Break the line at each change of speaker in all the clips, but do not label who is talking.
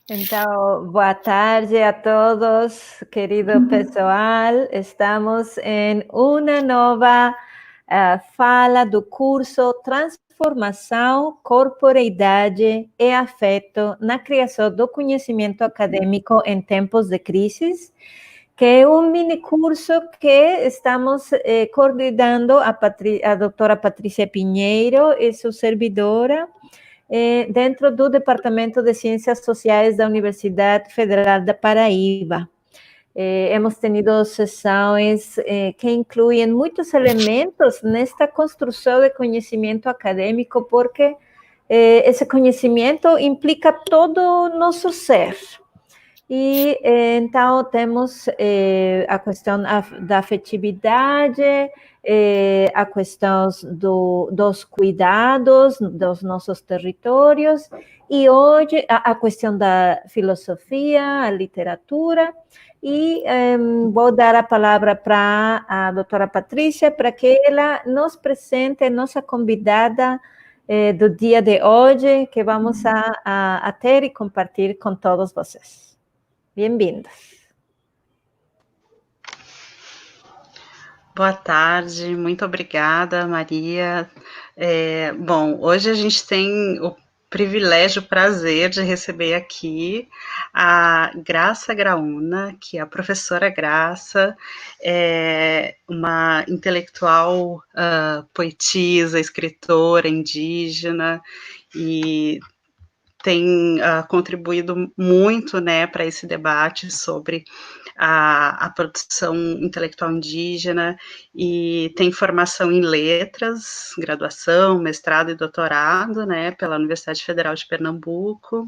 Então, boa tarde a todos, querido pessoal. Estamos em uma nova fala do curso Transformação, Corporeidade e Afeto na Criação do Conhecimento Acadêmico em Tempos de Crise, que é um mini curso que estamos coordenando a doutora Patrícia Pinheiro e sua servidora, dentro do Departamento de Ciências Sociais da Universidade Federal da Paraíba. Hemos tenido sessões que incluem muitos elementos nesta construção de conhecimento acadêmico, porque esse conhecimento implica todo o nosso ser. E então temos a questão da afetividade, a questão dos cuidados dos nossos territórios, e hoje a questão da filosofia, a literatura, e vou dar a palavra para a doutora Patrícia, para que ela nos apresente a nossa convidada do dia de hoje, que vamos a ter e compartilhar com todos vocês. Bem-vindas.
Boa tarde, muito obrigada, Maria. Bom, hoje a gente tem o privilégio, o prazer de receber aqui a Graça Graúna, que é a professora Graça, uma intelectual, poetisa, escritora indígena, e tem contribuído muito, né, para esse debate sobre a produção intelectual indígena, e tem formação em letras, graduação, mestrado e doutorado, né, pela Universidade Federal de Pernambuco.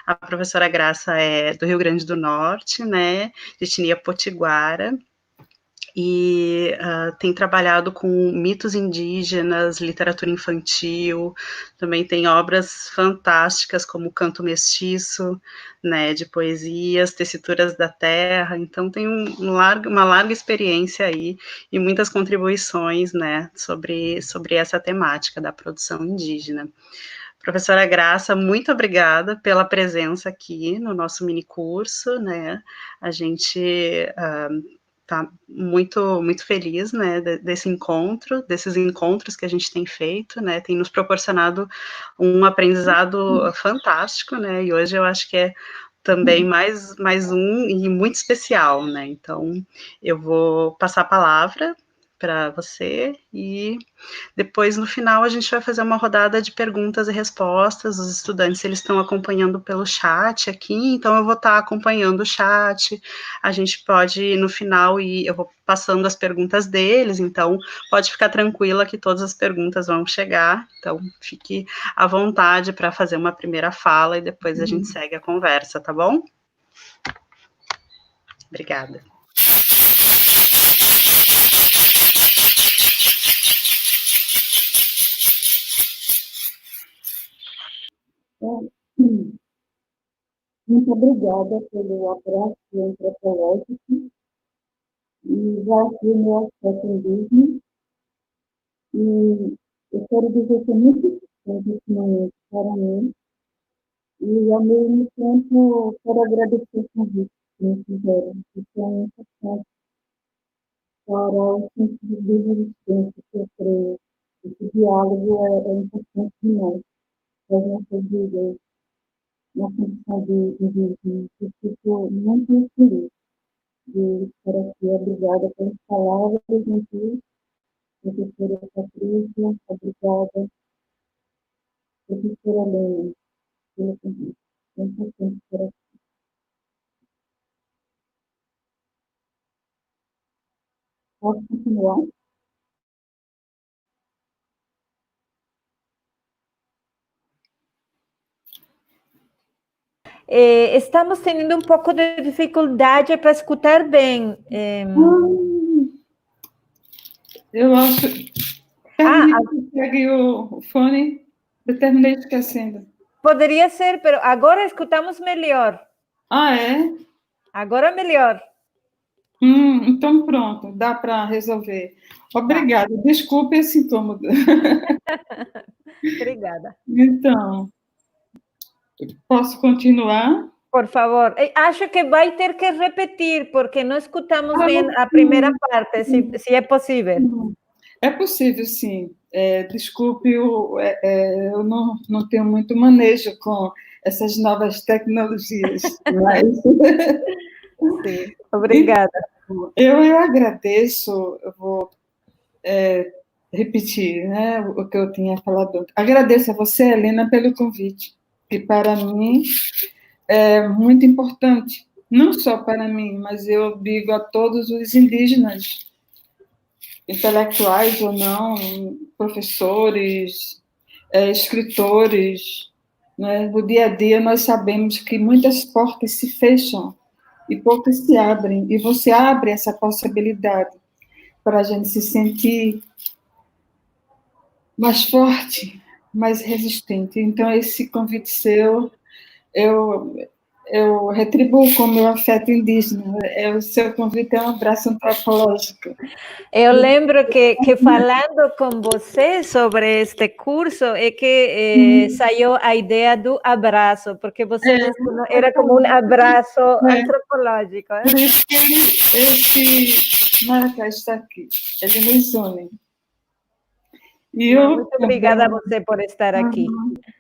A professora Graça é do Rio Grande do Norte, né, de etnia potiguara, e tem trabalhado com mitos indígenas, literatura infantil, também tem obras fantásticas como Canto Mestiço, né, de poesias, Tessituras da Terra, então tem uma larga experiência aí e muitas contribuições, né, sobre essa temática da produção indígena. Professora Graça, muito obrigada pela presença aqui no nosso mini curso, né, a gente está muito, muito feliz, né, desses encontros que a gente tem feito, né, tem nos proporcionado um aprendizado fantástico, né, e hoje eu acho que é também mais um e muito especial, né, então eu vou passar a palavra para você, e depois, no final, a gente vai fazer uma rodada de perguntas e respostas. Os estudantes, eles estão acompanhando pelo chat aqui, então eu vou estar acompanhando o chat. A gente pode, no final, eu vou passando as perguntas deles, então pode ficar tranquila que todas as perguntas vão chegar, então fique à vontade para fazer uma primeira fala e depois a gente segue a conversa, tá bom? Obrigada.
Muito obrigada pelo abraço antropológico, e já aqui no aspecto indígena, e eu quero dizer que é muito importante esse momento para mim, e ao mesmo tempo quero agradecer o convite que me fizeram, porque é muito importante para o sentido de resistência que eu creio. Esse diálogo é importante demais para as nossas vidas na condição de indígena. Eu fico muito feliz de estar aqui. Obrigada pelas palavras, gentis, professora Patrícia, obrigada, professora Helena, pelo convite. É importante estar aqui. Posso continuar?
Estamos tendo um pouco de dificuldade para escutar bem.
Eu acho. Pegue o fone, eu terminei esquecendo.
Poderia ser, mas agora escutamos melhor.
Ah, é?
Agora melhor.
Então pronto, dá para resolver. Obrigada. Desculpe esse incômodo.
Obrigada.
Então, posso continuar?
Por favor. Acho que vai ter que repetir, porque não escutamos bem a
sim.
primeira parte, se é possível.
É possível, sim. Desculpe, eu não tenho muito manejo com essas novas tecnologias, mas...
Sim, obrigada.
Eu agradeço, eu vou repetir, né, o que eu tinha falado. Agradeço a você, Helena, pelo convite, que para mim é muito importante, não só para mim, mas eu digo a todos os indígenas, intelectuais ou não, professores, escritores, né? No dia a dia nós sabemos que muitas portas se fecham e poucas se abrem, e você abre essa possibilidade para a gente se sentir mais forte, mais resistente. Então, esse convite seu, eu retribuo com o meu afeto indígena. O seu convite é um abraço antropológico.
Eu lembro que falando com você sobre este curso, é que saiu a ideia do abraço, porque você mencionou, era como um abraço antropológico.
Por isso que esse marca está aqui, ele nos une.
Muito obrigada a você por estar aqui.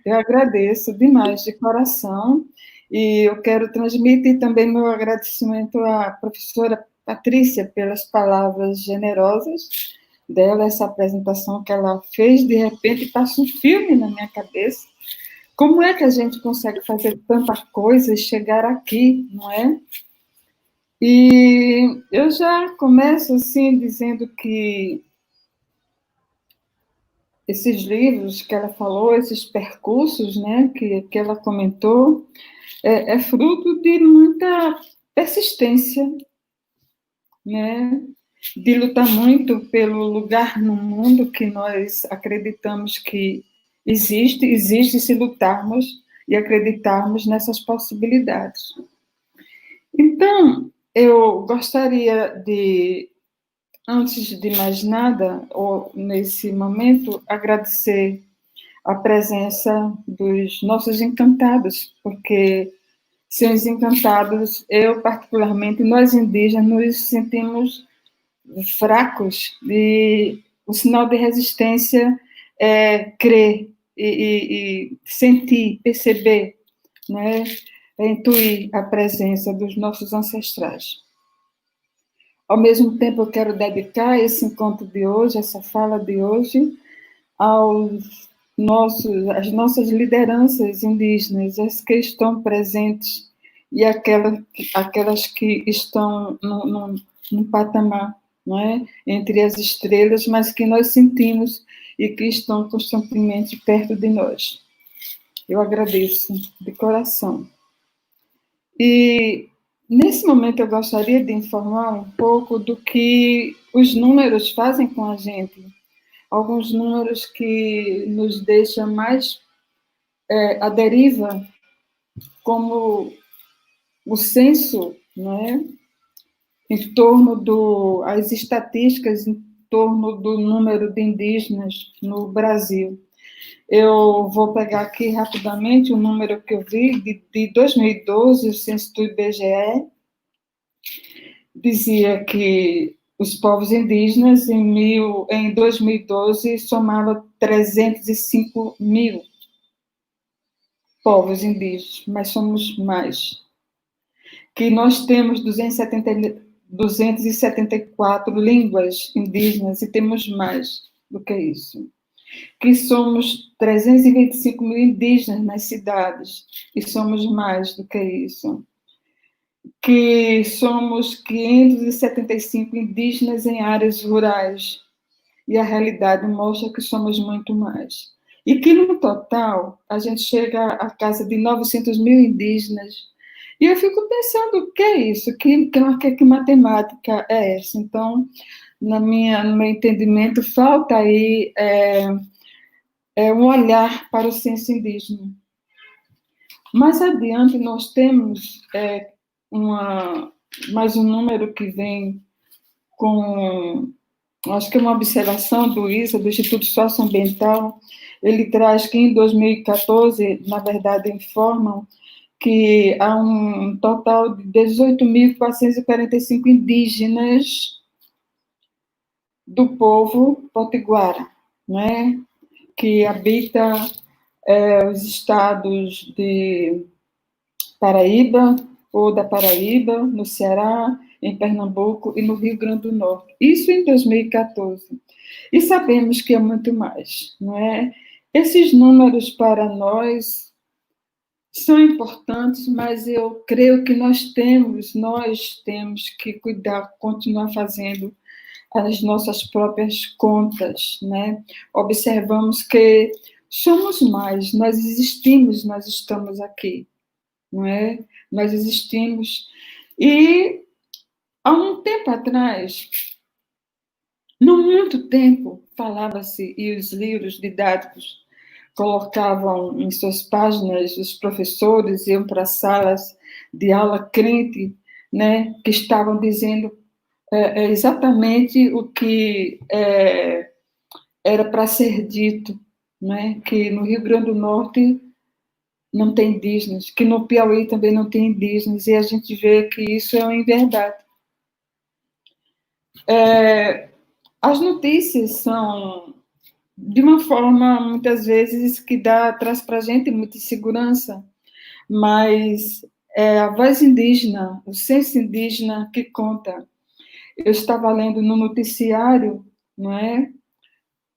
Eu agradeço demais, de coração, e eu quero transmitir também meu agradecimento à professora Patrícia pelas palavras generosas dela, essa apresentação que ela fez, de repente passa um filme na minha cabeça. Como é que a gente consegue fazer tanta coisa e chegar aqui, não é? E eu já começo assim dizendo que esses livros que ela falou, esses percursos, né, que ela comentou, é fruto de muita persistência, né, de lutar muito pelo lugar no mundo que nós acreditamos que existe se lutarmos e acreditarmos nessas possibilidades. Então, eu gostaria de, antes de mais nada, ou nesse momento, agradecer a presença dos nossos encantados, porque sem os encantados, eu particularmente, nós indígenas, nos sentimos fracos, e o sinal de resistência é crer e sentir, perceber, né? É intuir a presença dos nossos ancestrais. Ao mesmo tempo, eu quero dedicar esse encontro de hoje, essa fala de hoje, às nossas lideranças indígenas, as que estão presentes e aquelas que estão num patamar, não é? Entre as estrelas, mas que nós sentimos e que estão constantemente perto de nós. Eu agradeço de coração. E nesse momento eu gostaria de informar um pouco do que os números fazem com a gente. Alguns números que nos deixam mais à deriva, como o censo, né, em torno as estatísticas em torno do número de indígenas no Brasil. Eu vou pegar aqui rapidamente o número que eu vi de 2012, o censo do IBGE dizia que os povos indígenas em 2012 somavam 305 mil povos indígenas, mas somos mais. Que nós temos 274 línguas indígenas e temos mais do que isso. Que somos 325 mil indígenas nas cidades e somos mais do que isso. Que somos 575 indígenas em áreas rurais e a realidade mostra que somos muito mais. E que, no total, a gente chega à casa de 900 mil indígenas. E eu fico pensando, o que é isso? Que matemática é essa? Então, no meu entendimento, falta aí um olhar para o censo indígena. Mais adiante, nós temos mais um número que vem com acho que é uma observação do ISA, do Instituto Socioambiental. Ele traz que em 2014, na verdade, informam que há um total de 18.445 indígenas do povo potiguara, né, que habita os estados de Paraíba, ou da Paraíba, no Ceará, em Pernambuco e no Rio Grande do Norte. Isso em 2014. E sabemos que é muito mais, não é? Esses números para nós são importantes, mas eu creio que nós temos que cuidar, continuar fazendo as nossas próprias contas, né? Observamos que somos mais, nós existimos, nós estamos aqui, não é? Nós existimos. E há um tempo atrás, não muito tempo, falava-se, e os livros didáticos colocavam em suas páginas, os professores iam para salas de aula crente, né, que estavam dizendo exatamente o que era para ser dito, né, que no Rio Grande do Norte não tem indígenas, que no Piauí também não tem indígenas, e a gente vê que isso é uma inverdade. As notícias são de uma forma, muitas vezes, que traz para a gente muita insegurança, mas é a voz indígena, o senso indígena que conta. Eu estava lendo no noticiário, não é,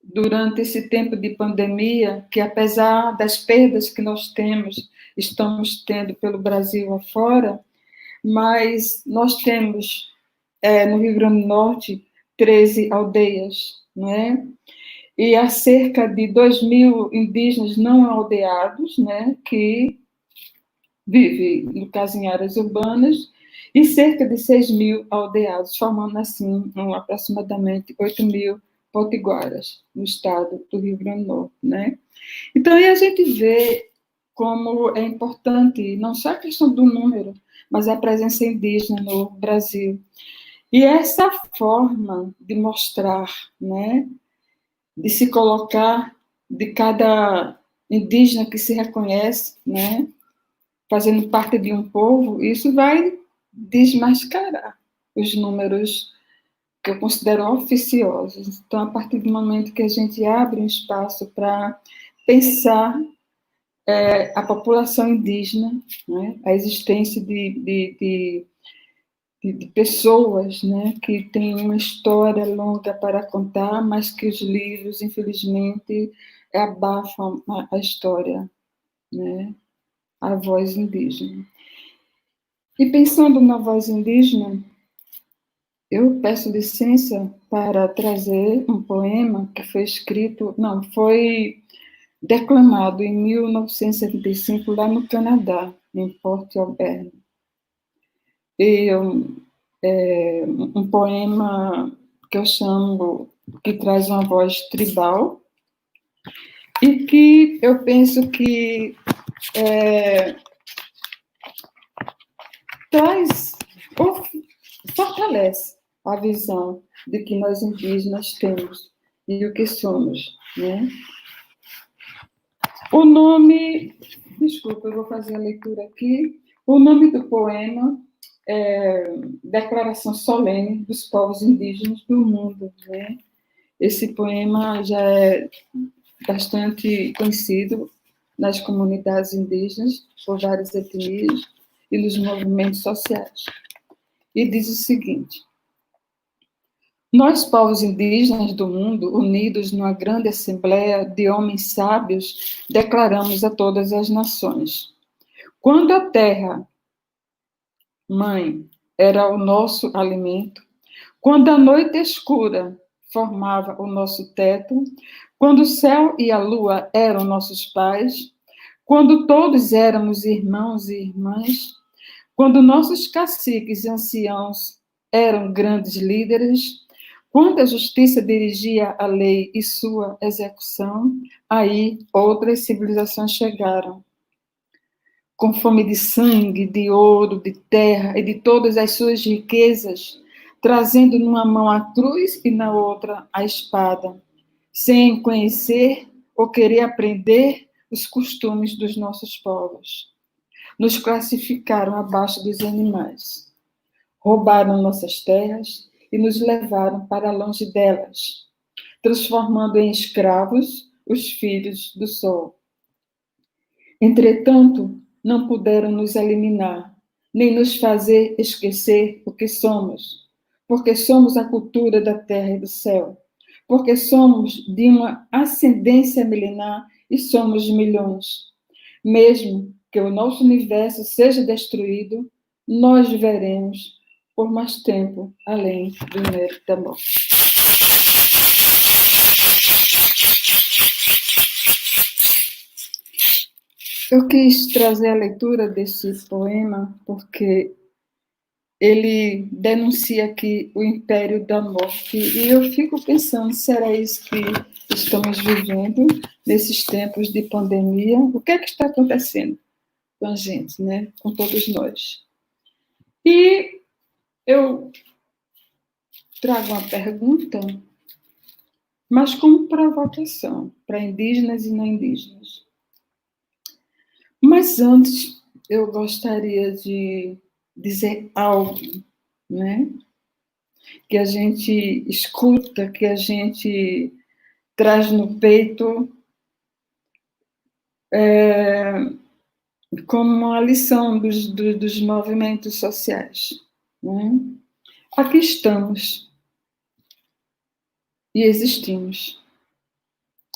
durante esse tempo de pandemia, que apesar das perdas que nós estamos tendo pelo Brasil afora, mas nós temos, no Rio Grande do Norte, 13 aldeias, não é? E há cerca de 2.000 indígenas não aldeados, né, que vivem, no caso, em áreas urbanas, e cerca de 6.000 aldeados, formando, assim, aproximadamente 8.000 potiguaras no estado do Rio Grande do Norte, né? Então, aí a gente vê como é importante, não só a questão do número, mas a presença indígena no Brasil. E essa forma de mostrar, né, de se colocar, de cada indígena que se reconhece, né, fazendo parte de um povo, isso vai desmascarar os números que eu considero oficiosos. Então, a partir do momento que a gente abre um espaço para pensar a população indígena, né, a existência de pessoas, né, que têm uma história longa para contar, mas que os livros, infelizmente, abafam a história, né, a voz indígena. E pensando na voz indígena, eu peço licença para trazer um poema que foi declamado em 1975 lá no Canadá, em Porto Alberni. Um poema que eu chamo, que traz uma voz tribal, e que eu penso que fortalece a visão de que nós indígenas temos e o que somos, né? O nome, desculpa, eu vou fazer a leitura aqui. O nome do poema é Declaração Solene dos Povos Indígenas do Mundo, né? Esse poema já é bastante conhecido nas comunidades indígenas, por várias etnias e nos movimentos sociais. E diz o seguinte: nós, povos indígenas do mundo, unidos numa grande assembleia de homens sábios, declaramos a todas as nações: quando a terra, mãe, era o nosso alimento, quando a noite escura formava o nosso teto, quando o céu e a lua eram nossos pais, quando todos éramos irmãos e irmãs, quando nossos caciques e anciãos eram grandes líderes, quando a justiça dirigia a lei e sua execução, aí outras civilizações chegaram, com fome de sangue, de ouro, de terra e de todas as suas riquezas, trazendo numa mão a cruz e na outra a espada, sem conhecer ou querer aprender os costumes dos nossos povos. Nos classificaram abaixo dos animais, roubaram nossas terras e nos levaram para longe delas, transformando em escravos os filhos do sol. Entretanto, não puderam nos eliminar, nem nos fazer esquecer o que somos, porque somos a cultura da terra e do céu, porque somos de uma ascendência milenar e somos milhões. Mesmo que o nosso universo seja destruído, nós viveremos por mais tempo além do mérito da morte. Eu quis trazer a leitura desse poema porque ele denuncia aqui o império da morte e eu fico pensando, será isso que estamos vivendo nesses tempos de pandemia? O que é que está acontecendo com a gente, né? Com todos nós? E eu trago uma pergunta, mas como provocação para indígenas e não indígenas. Mas antes, eu gostaria de dizer algo, né? Que a gente escuta, que a gente traz no peito como uma lição dos movimentos sociais, né? Aqui estamos e existimos.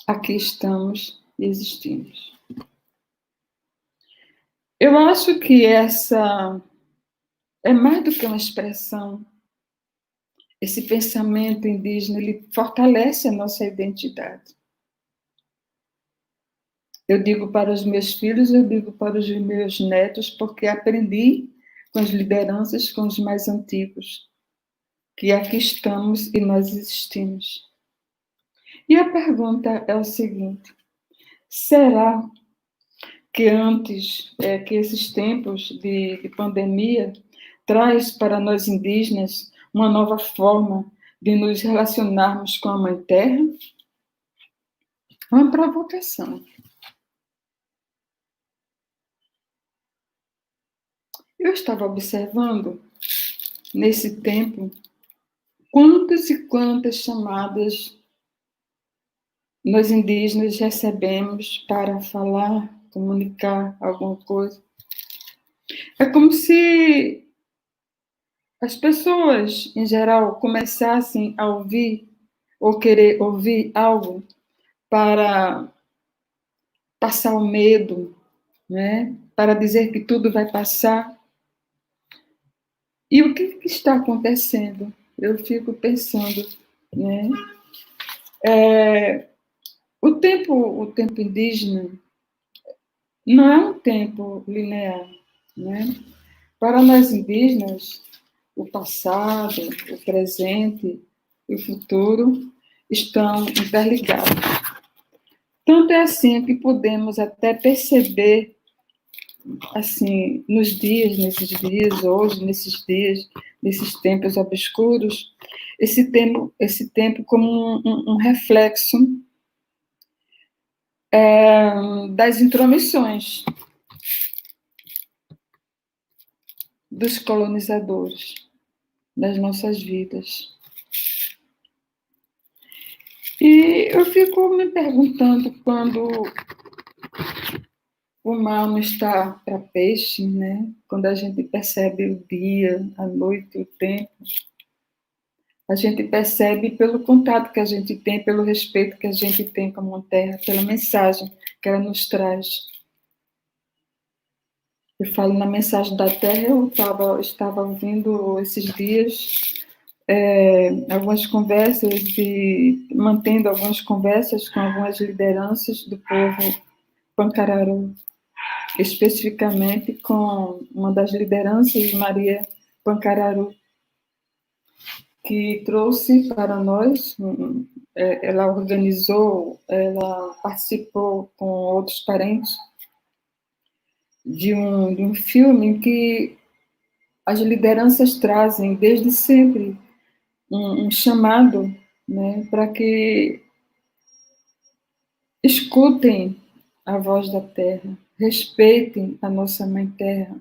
Aqui estamos e existimos. Eu acho que essa é mais do que uma expressão. Esse pensamento indígena, ele fortalece a nossa identidade. Eu digo para os meus filhos, eu digo para os meus netos, porque aprendi com as lideranças, com os mais antigos, que aqui estamos e nós existimos. E a pergunta é o seguinte: será que antes, que esses tempos de pandemia traz para nós indígenas uma nova forma de nos relacionarmos com a Mãe Terra? Uma provocação. Eu estava observando, nesse tempo, quantas e quantas chamadas nós indígenas recebemos para falar, comunicar alguma coisa. É como se as pessoas, em geral, começassem a ouvir ou querer ouvir algo para passar o medo, né? Para dizer que tudo vai passar. E o que está acontecendo? Eu fico pensando, né? O tempo indígena não é um tempo linear, né? Para nós indígenas, o passado, o presente e o futuro estão interligados. Tanto é assim que podemos até perceber, assim, nesses dias, hoje, nesses dias, nesses tempos obscuros, esse tempo como um reflexo das intromissões dos colonizadores das nossas vidas. E eu fico me perguntando, quando o mar não está para peixe, né? Quando a gente percebe o dia, a noite, o tempo, a gente percebe pelo contato que a gente tem, pelo respeito que a gente tem com a Mãe Terra, pela mensagem que ela nos traz. Eu falo na mensagem da Terra, eu estava ouvindo esses dias algumas conversas e mantendo algumas conversas com algumas lideranças do povo Pancararu, especificamente com uma das lideranças, Maria Pancararu, que trouxe para nós, ela organizou, ela participou com outros parentes de um filme em que as lideranças trazem desde sempre um chamado, né, para que escutem a voz da terra, respeitem a nossa Mãe Terra.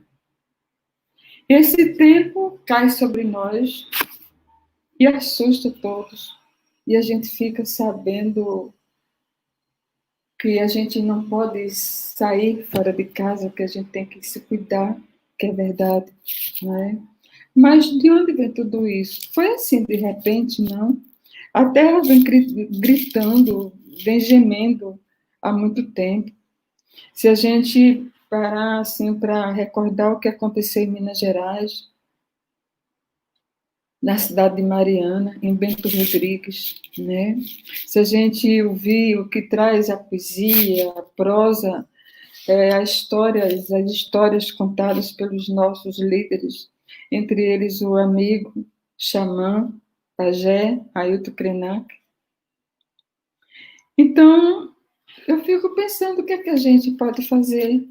Esse tempo cai sobre nós e assusta todos, e a gente fica sabendo que a gente não pode sair fora de casa, que a gente tem que se cuidar, que é verdade, não é? Mas de onde vem tudo isso? Foi assim, de repente, não? A terra vem gritando, vem gemendo há muito tempo. Se a gente parar assim para recordar o que aconteceu em Minas Gerais, na cidade de Mariana, em Bento Rodrigues, né? Se a gente ouvir o que traz a poesia, a prosa, as histórias contadas pelos nossos líderes, entre eles o amigo, xamã, pajé, Ailton Krenak. Então, eu fico pensando o que é que a gente pode fazer.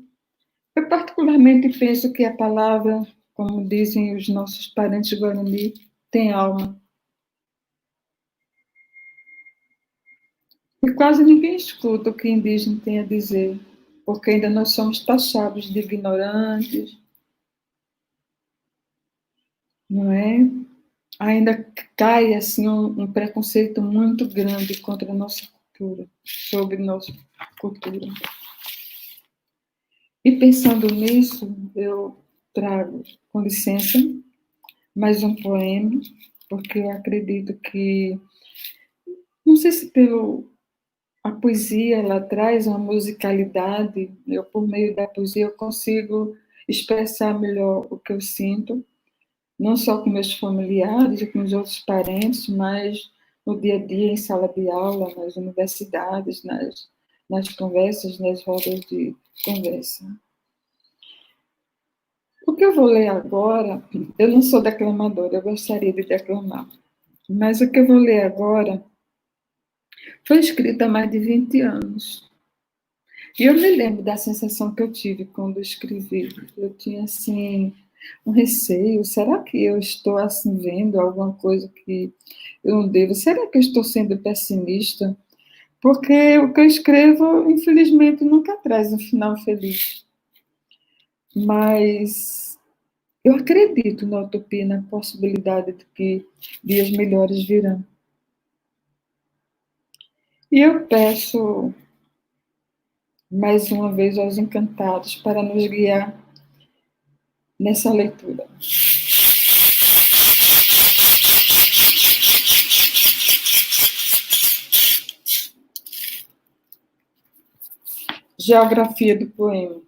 Eu particularmente penso que a palavra, como dizem os nossos parentes guarani, tem alma. E quase ninguém escuta o que o indígena tem a dizer, porque ainda nós somos taxados de ignorantes, não é? Ainda cai assim um preconceito muito grande contra a nossa cultura, sobre nossa cultura. E pensando nisso, eu trago, com licença, mais um poema, porque eu acredito que, não sei se a poesia ela traz uma musicalidade, eu por meio da poesia eu consigo expressar melhor o que eu sinto, não só com meus familiares e com os outros parentes, mas no dia a dia, em sala de aula, nas universidades, nas conversas, nas rodas de conversa. O que eu vou ler agora, eu não sou declamadora, eu gostaria de declamar, mas o que eu vou ler agora foi escrito há mais de 20 anos. E eu me lembro da sensação que eu tive quando eu escrevi. Eu tinha, assim, um receio. Será que eu estou, assim, vendo alguma coisa que eu não devo? Será que eu estou sendo pessimista? Porque o que eu escrevo, infelizmente, nunca traz um final feliz. Mas eu acredito na utopia, na possibilidade de que dias melhores virão. E eu peço, mais uma vez, aos encantados para nos guiar nessa leitura. Geografia do poema.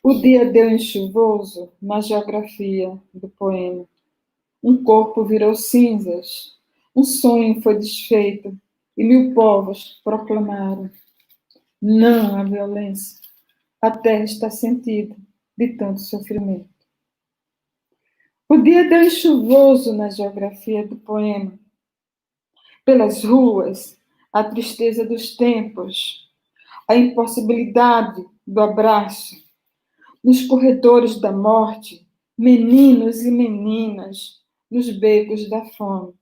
O dia deu em chuvoso na geografia do poema. Um corpo virou cinzas, um sonho foi desfeito, e 1000 povos proclamaram: não à violência. A terra está sentida de tanto sofrimento. O dia deu em chuvoso na geografia do poema. Pelas ruas, a tristeza dos tempos, a impossibilidade do abraço. Nos corredores da morte, meninos e meninas, nos becos da fome,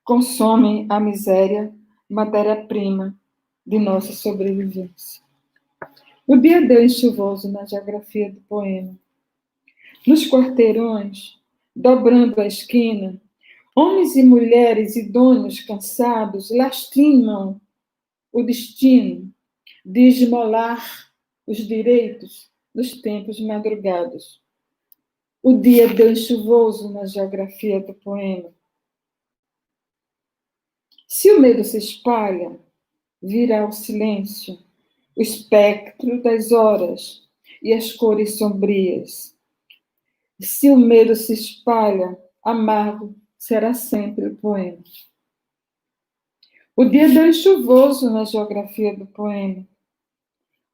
consomem a miséria, matéria-prima de nossa sobrevivência. O dia deu em chuvoso na geografia do poema. Nos quarteirões, dobrando a esquina, homens e mulheres idôneos cansados lastimam o destino de esmolar os direitos nos tempos madrugados. O dia deu chuvoso na geografia do poema. Se o medo se espalha, virá o silêncio, o espectro das horas e as cores sombrias. Se o medo se espalha, amargo será sempre o poema. O dia deu chuvoso na geografia do poema.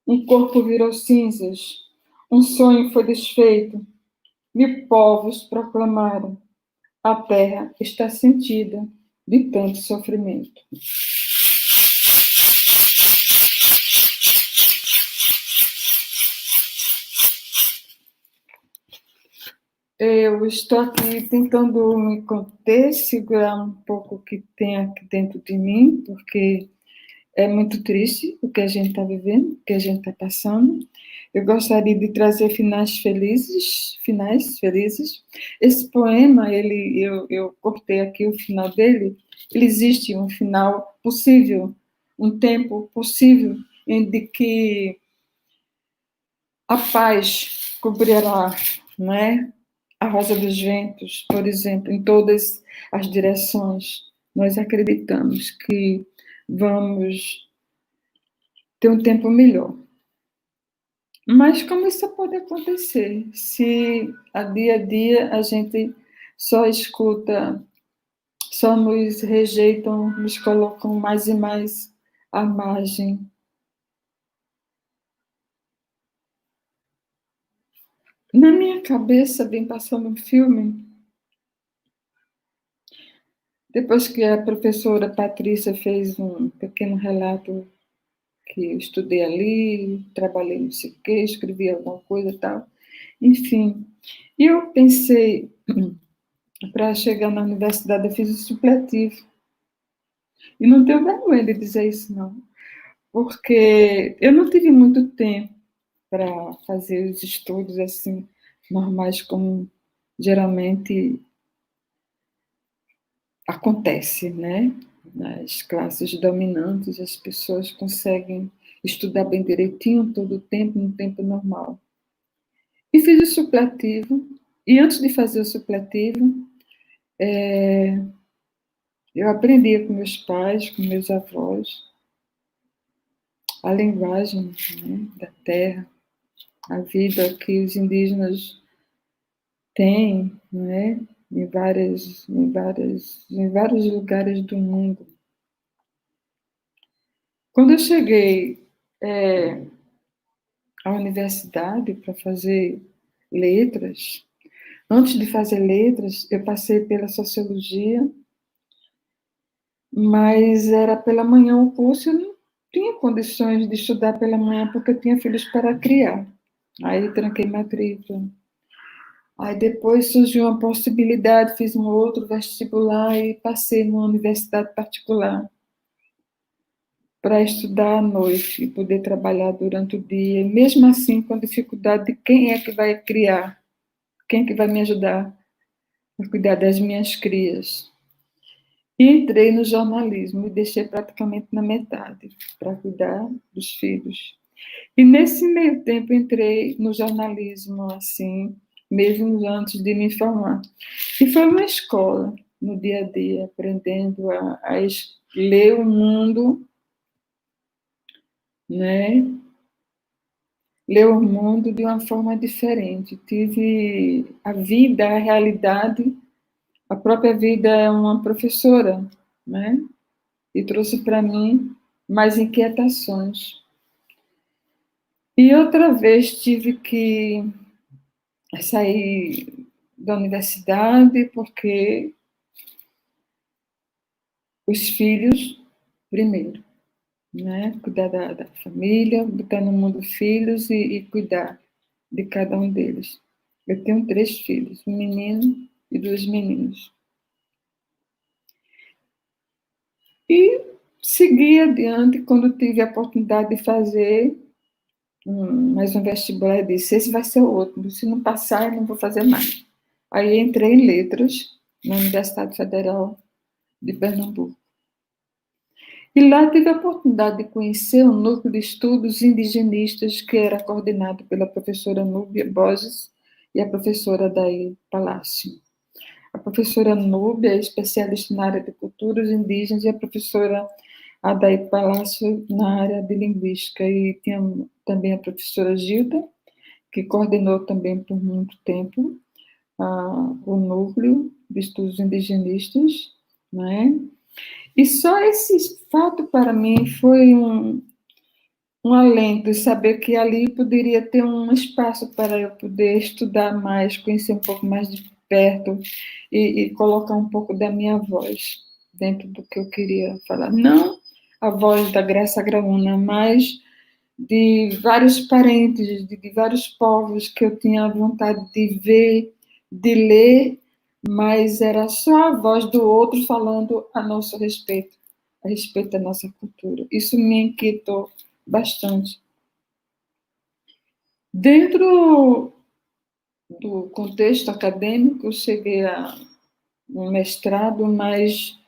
Um corpo virou cinzas, um sonho foi desfeito, 1000 povos proclamaram: a terra está sentida de tanto sofrimento. Eu estou aqui tentando me conter, segurar um pouco o que tem aqui dentro de mim, porque é muito triste o que a gente está vivendo, o que a gente está passando. Eu gostaria de trazer finais felizes. Esse poema, eu cortei aqui o final dele. Ele existe um final possível, um tempo possível em que a paz cobrirá, não é? A rosa dos ventos, por exemplo, em todas as direções. Nós acreditamos que vamos ter um tempo melhor. Mas como isso pode acontecer se a dia a gente só escuta, só nos rejeitam, nos colocam mais e mais à margem? Na minha cabeça vem passando um filme. Depois que a professora Patrícia fez um pequeno relato que eu estudei ali, trabalhei não sei o quê, escrevi alguma coisa e tal. Enfim, e eu pensei, para chegar na universidade, eu fiz o supletivo. E não tenho vergonha de dizer isso, não. Porque eu não tive muito tempo para fazer os estudos assim, normais, como geralmente acontece, né? Nas classes dominantes, as pessoas conseguem estudar bem direitinho todo o tempo, no tempo normal. E fiz o supletivo, e antes de fazer o supletivo, eu aprendia com meus pais, com meus avós, a linguagem, né, da terra, a vida que os indígenas têm, né, em vários lugares do mundo. Quando eu cheguei à universidade para fazer letras, antes de fazer letras, eu passei pela sociologia, mas era pela manhã o curso, eu não tinha condições de estudar pela manhã, porque eu tinha filhos para criar. Aí tranquei matrícula. Aí depois surgiu uma possibilidade, fiz um outro vestibular e passei numa universidade particular para estudar à noite e poder trabalhar durante o dia. E mesmo assim, com dificuldade de quem é que vai criar, quem é que vai me ajudar a cuidar das minhas crias. E entrei no jornalismo e deixei praticamente na metade para cuidar dos filhos. E nesse meio tempo entrei no jornalismo, assim, mesmo antes de me formar. E foi uma escola, no dia a dia, aprendendo a ler o mundo, né? Ler o mundo de uma forma diferente. Tive a vida, a realidade, a própria vida é uma professora, né? E trouxe para mim mais inquietações. E outra vez tive que sair da universidade porque os filhos, primeiro, né? Cuidar da família, botar no mundo filhos e cuidar de cada um deles. Eu tenho 3 filhos, um menino e 2 meninas. E segui adiante quando tive a oportunidade de fazer mais um vestibular. Eu disse, esse vai ser o outro, se não passar, eu não vou fazer mais. Aí entrei em letras na Universidade Federal de Pernambuco. E lá tive a oportunidade de conhecer um núcleo de estudos indigenistas que era coordenado pela professora Núbia Borges e a professora Daí Palácio. A professora Núbia é especialista na área de culturas indígenas e a professora Adaí Palácio na área de linguística. E tinha também a professora Gilda, que coordenou também por muito tempo o núcleo de estudos indigenistas, né? E só esse fato para mim foi um alento, saber que ali poderia ter um espaço para eu poder estudar mais, conhecer um pouco mais de perto e colocar um pouco da minha voz dentro do que eu queria falar. Não a voz da Graça Graúna, mas de vários parentes, de vários povos que eu tinha vontade de ver, de ler, mas era só a voz do outro falando a nosso respeito, a respeito da nossa cultura. Isso me inquietou bastante. Dentro do contexto acadêmico, eu cheguei a um mestrado, mas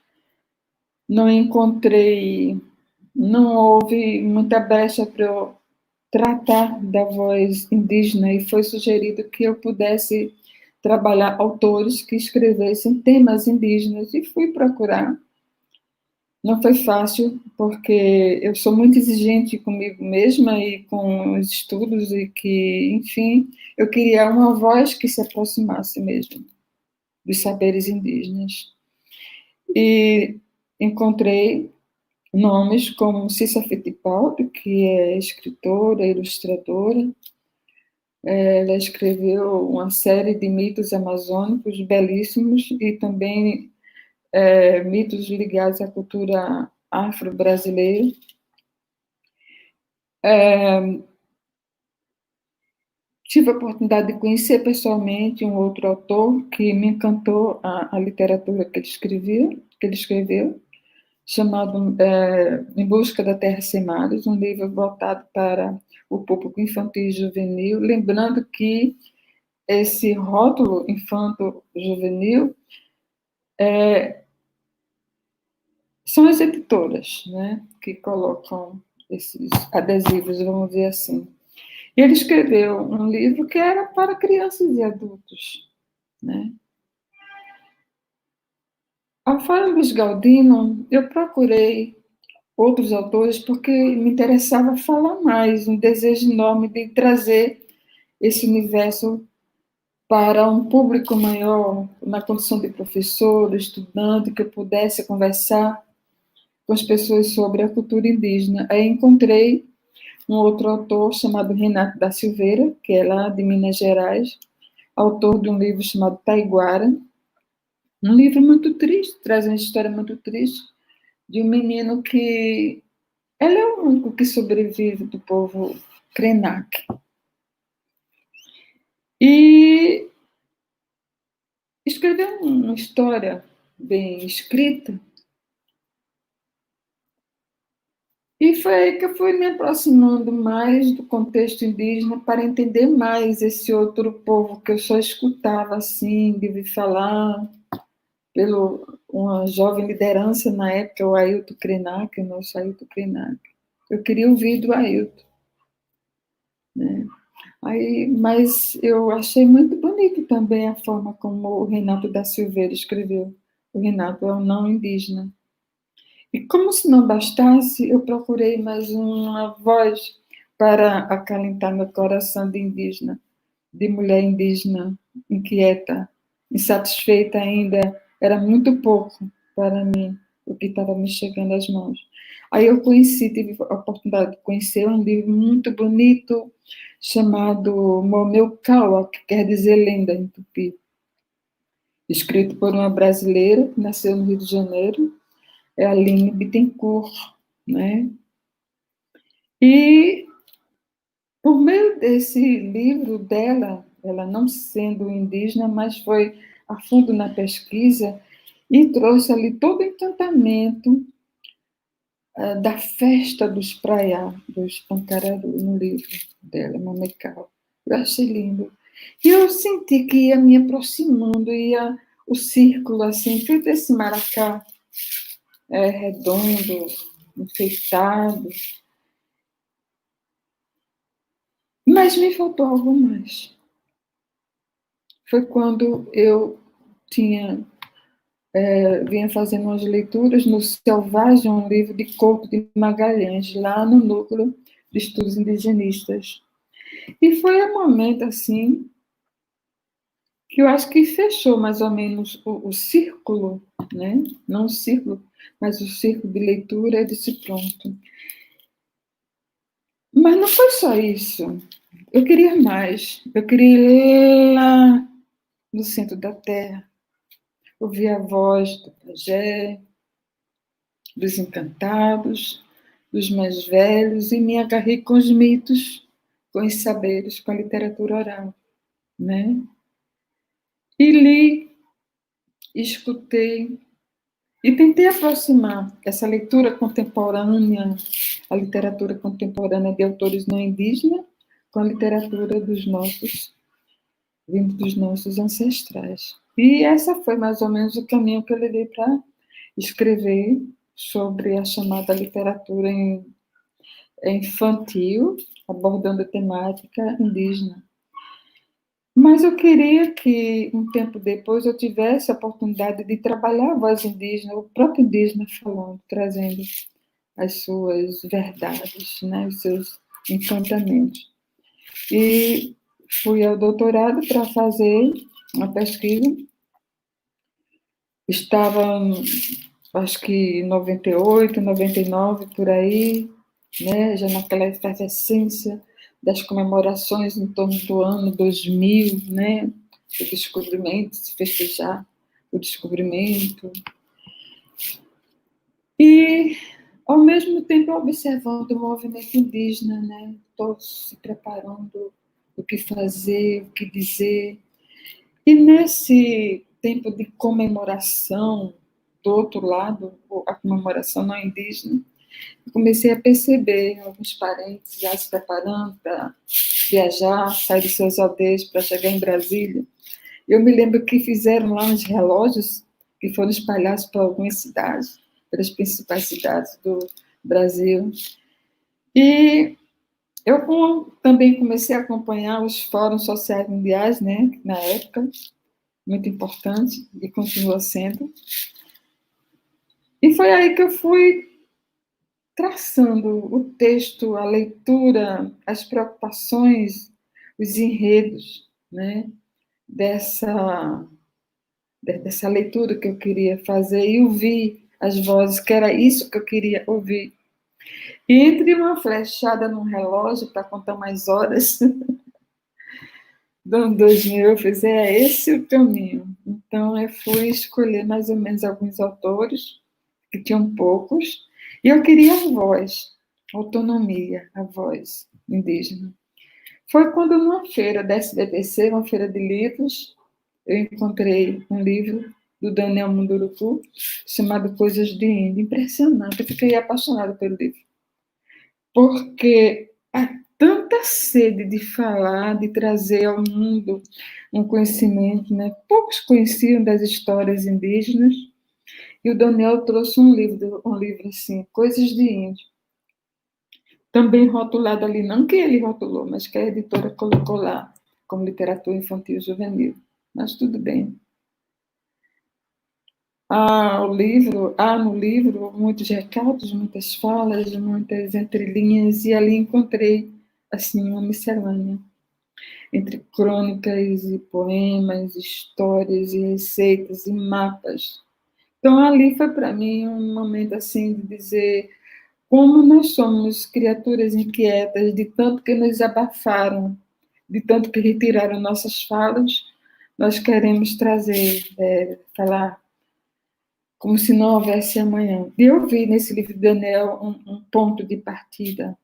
não houve muita brecha para eu tratar da voz indígena, e foi sugerido que eu pudesse trabalhar autores que escrevessem temas indígenas, e fui procurar. Não foi fácil, porque eu sou muito exigente comigo mesma e com os estudos, e que, enfim, eu queria uma voz que se aproximasse mesmo dos saberes indígenas. E encontrei nomes como Cissa Fittipaldi, que é escritora, ilustradora. Ela escreveu uma série de mitos amazônicos belíssimos, e também mitos ligados à cultura afro-brasileira. Tive a oportunidade de conhecer pessoalmente um outro autor que me encantou a literatura que ele escreveu, chamado Em Busca da Terra Sem Mares, um livro voltado para o público infantil e juvenil, lembrando que esse rótulo infanto-juvenil são as editoras, né, que colocam esses adesivos, vamos dizer assim. Ele escreveu um livro que era para crianças e adultos, né? Ao falar Luiz Galdino, eu procurei outros autores porque me interessava falar mais, um desejo enorme de trazer esse universo para um público maior, na condição de professor, estudante, que eu pudesse conversar com as pessoas sobre a cultura indígena. Aí encontrei um outro autor chamado Renato da Silveira, que é lá de Minas Gerais, autor de um livro chamado Taiguara, um livro muito triste, traz uma história muito triste, de um menino que... Ele é o único que sobrevive do povo Krenak. E escreveu uma história bem escrita, e foi aí que eu fui me aproximando mais do contexto indígena para entender mais esse outro povo que eu só escutava assim, de ouvir falar, pelo uma jovem liderança na época, o Ailton Krenak, o nosso Ailton Krenak. Eu queria ouvir do Ailton, né? Aí, mas eu achei muito bonito também a forma como o Renato da Silveira escreveu. O Renato é um não indígena. E como se não bastasse, eu procurei mais uma voz para acalentar meu coração de indígena, de mulher indígena, inquieta, insatisfeita ainda. Era muito pouco para mim o que estava me chegando às mãos. Aí eu tive a oportunidade de conhecer um livro muito bonito chamado Momeu Kaua, que quer dizer lenda em tupi, escrito por uma brasileira que nasceu no Rio de Janeiro, é a Aline Bittencourt, né? E por meio desse livro dela, ela não sendo indígena, mas foi a fundo na pesquisa e trouxe ali todo o encantamento da festa dos Praiá, dos Pancararu, no livro dela, Mamecal. Eu achei lindo. E eu senti que ia me aproximando, ia o círculo, assim, feito esse maracá redondo, enfeitado. Mas me faltou algo mais. Foi quando eu vinha fazendo umas leituras no Selvagem, um livro de Couto de Magalhães, lá no Núcleo de Estudos Indigenistas. E foi um momento, assim, que eu acho que fechou mais ou menos o círculo, né? Não o círculo, mas o círculo de leitura. Eu disse, pronto. Mas não foi só isso. Eu queria mais. Eu queria ir lá no centro da terra, ouvir a voz do pajé, dos encantados, dos mais velhos, e me agarrei com os mitos, com os saberes, com a literatura oral, né? E li, escutei, e tentei aproximar essa leitura contemporânea, a literatura contemporânea de autores não indígenas, com a literatura vindo dos nossos ancestrais. E essa foi mais ou menos o caminho que eu levei para escrever sobre a chamada literatura infantil, abordando a temática indígena. Mas eu queria que, um tempo depois, eu tivesse a oportunidade de trabalhar a voz indígena, o próprio indígena falando, trazendo as suas verdades, né, os seus encantamentos. E fui ao doutorado para fazer uma pesquisa. Estava, acho que em 98, 99, por aí, né, já naquela efervescência das comemorações em torno do ano 2000, né, o descobrimento, se festejar o descobrimento. E, ao mesmo tempo, observando o movimento indígena, né, todos se preparando, o que fazer, o que dizer. E nesse tempo de comemoração, do outro lado, a comemoração não indígena, eu comecei a perceber alguns parentes já se preparando para viajar, sair de suas aldeias para chegar em Brasília. Eu me lembro que fizeram lá uns relógios que foram espalhados por algumas cidades, pelas principais cidades do Brasil. E eu também comecei a acompanhar os fóruns sociais mundiais, né, na época, muito importante, e continua sendo. E foi aí que eu fui traçando o texto, a leitura, as preocupações, os enredos, né, dessa leitura que eu queria fazer, e ouvir as vozes, que era isso que eu queria ouvir. E entre uma flechada no relógio para contar mais horas, do ano 2000, eu fiz, esse o caminho. Então, eu fui escolher mais ou menos alguns autores, que tinham poucos, e eu queria a voz, autonomia, a voz indígena. Foi quando, numa feira da SBPC, uma feira de livros, eu encontrei um livro do Daniel Munduruku, chamado Coisas de Índio. Impressionante, eu fiquei apaixonada pelo livro. Porque há tanta sede de falar, de trazer ao mundo um conhecimento, né? Poucos conheciam das histórias indígenas, e o Daniel trouxe um livro assim, Coisas de Índio. Também rotulado ali, não que ele rotulou, mas que a editora colocou lá, como literatura infantil e juvenil. Mas tudo bem. No livro, muitos recados, muitas falas, muitas entrelinhas, e ali encontrei, assim, uma miscelânea entre crônicas e poemas, histórias e receitas e mapas. Então, ali foi para mim um momento, assim, de dizer como nós somos criaturas inquietas, de tanto que nos abafaram, de tanto que retiraram nossas falas, nós queremos trazer, falar como se não houvesse amanhã. E eu vi nesse livro de Daniel um ponto de partida.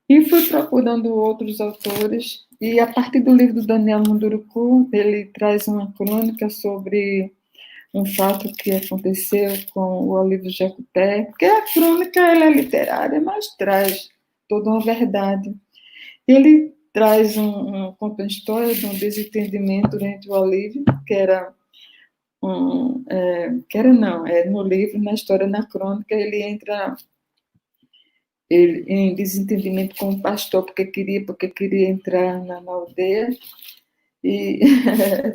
E fui procurando outros autores, e a partir do livro do Daniel Munduruku, ele traz uma crônica sobre um fato que aconteceu com o Olívio Jacupé, porque a crônica ela é literária, mas traz toda uma verdade. Ele traz conta uma história de um desentendimento entre o Olívio, no livro, na história, na crônica, ele entra em desentendimento com o pastor, porque queria entrar na aldeia, e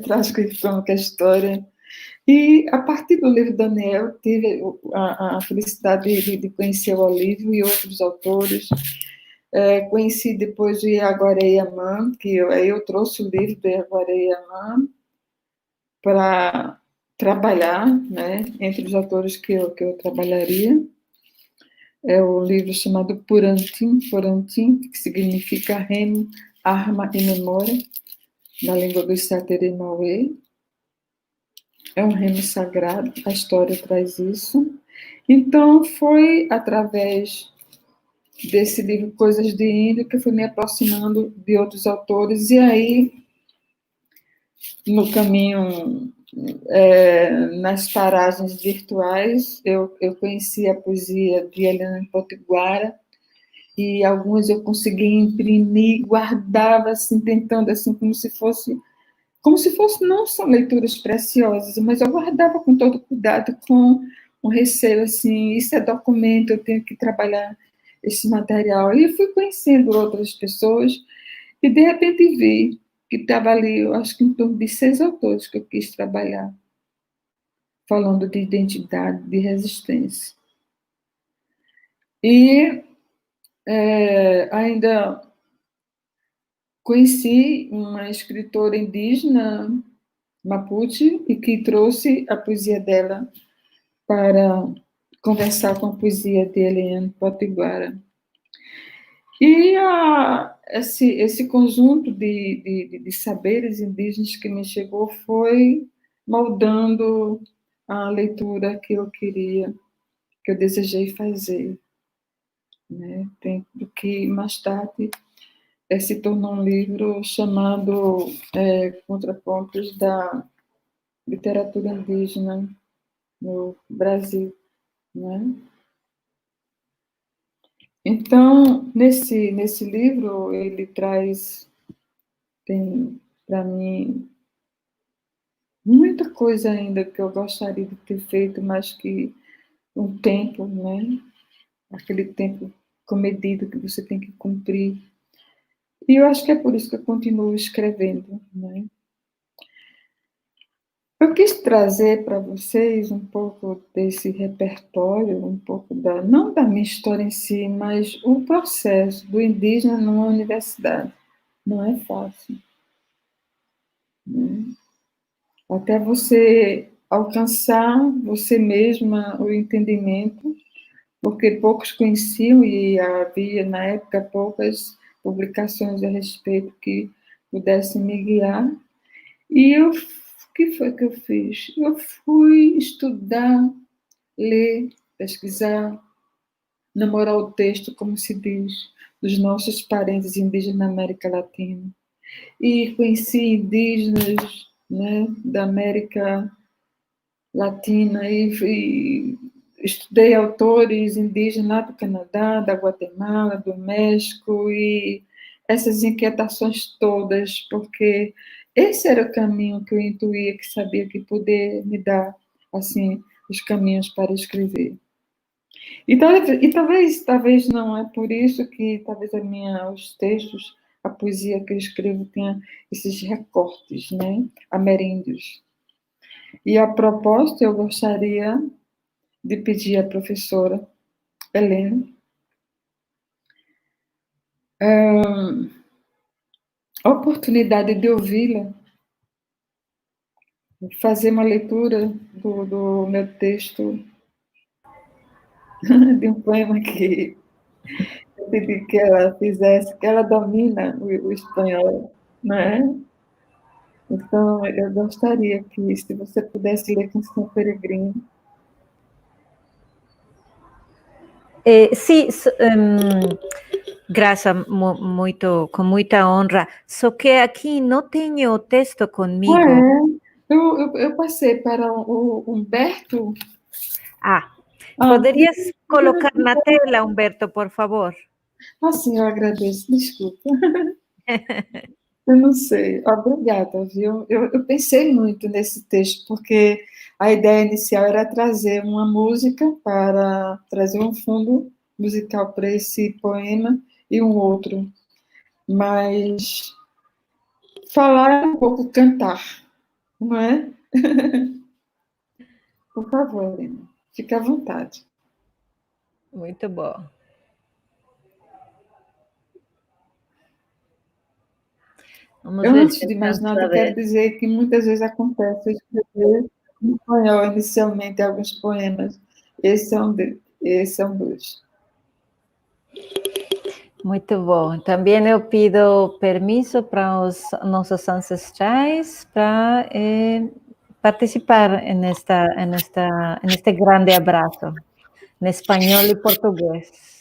traz crônica a história. E, a partir do livro Daniel, tive a felicidade de conhecer o Olívio e outros autores. Conheci depois o Iaguaré-Yaman, que eu trouxe o livro do Iaguaré-Yaman para trabalhar, né, entre os autores que eu trabalharia. É o livro chamado Purantim, que significa remo, arma e memória, na língua dos Sateremauê. É um remo sagrado, a história traz isso. Então, foi através desse livro Coisas de Índio que eu fui me aproximando de outros autores, e aí no caminho, nas paragens virtuais, eu conheci a poesia de Helena Potiguara, e algumas eu consegui imprimir, guardava, assim, tentando, assim, como se fosse, não são leituras preciosas, mas eu guardava com todo cuidado, com um receio, assim, isso é documento, eu tenho que trabalhar esse material. E eu fui conhecendo outras pessoas, e de repente vi que estava ali, eu acho que em torno de 6 autores que eu quis trabalhar, falando de identidade, de resistência. E ainda conheci uma escritora indígena, Mapuche, e que trouxe a poesia dela para conversar com a poesia de Eliane Potiguara. E esse conjunto de saberes indígenas que me chegou foi moldando a leitura que eu queria, que eu desejei fazer, né? Do que mais tarde se tornou um livro chamado Contrapontos da Literatura Indígena no Brasil, né? Então, nesse livro, ele tem para mim muita coisa ainda que eu gostaria de ter feito, mas que um tempo, né? Aquele tempo comedido que você tem que cumprir. E eu acho que é por isso que eu continuo escrevendo, né? Eu quis trazer para vocês um pouco desse repertório, um pouco não da minha história em si, mas o processo do indígena numa universidade. Não é fácil, né? Até você alcançar você mesma o entendimento, porque poucos conheciam e havia, na época, poucas publicações a respeito que pudessem me guiar. E o que foi que eu fiz? Eu fui estudar, ler, pesquisar, namorar o texto, como se diz, dos nossos parentes indígenas na América Latina. E conheci indígenas, né, da América Latina e estudei autores indígenas lá do Canadá, da Guatemala, do México, e essas inquietações todas, porque esse era o caminho que eu intuía, que sabia que poder me dar, assim, os caminhos para escrever. E talvez não é por isso que talvez os textos, a poesia que eu escrevo tenha esses recortes, né, ameríndios. E a propósito, eu gostaria de pedir à professora Helena a oportunidade de ouvi-la, fazer uma leitura do meu texto, de um poema que eu pedi que ela fizesse, que ela domina o espanhol, não é? Então, eu gostaria que, se você pudesse ler Canção Peregrina.
Sí, gracias, con mucha honra. Só que aqui não tenho o texto comigo.
Eu passei para o Humberto.
Poderias colocar na tela, Humberto, por favor?
Sim, eu agradeço, desculpa. Eu não sei, obrigada, viu? Eu pensei muito nesse texto, porque a ideia inicial era trazer uma música para trazer um fundo musical para esse poema e um outro, mas falar é um pouco cantar, não é? Por favor, Helena, fique à vontade.
Muito bom.
Antes de mais nada, eu quero dizer que muitas vezes acontece escrever em espanhol inicialmente alguns poemas. Esse é um dos.
Muito bom. Também eu pido permisso para os nossos ancestrais para participar neste grande abraço, em espanhol e português.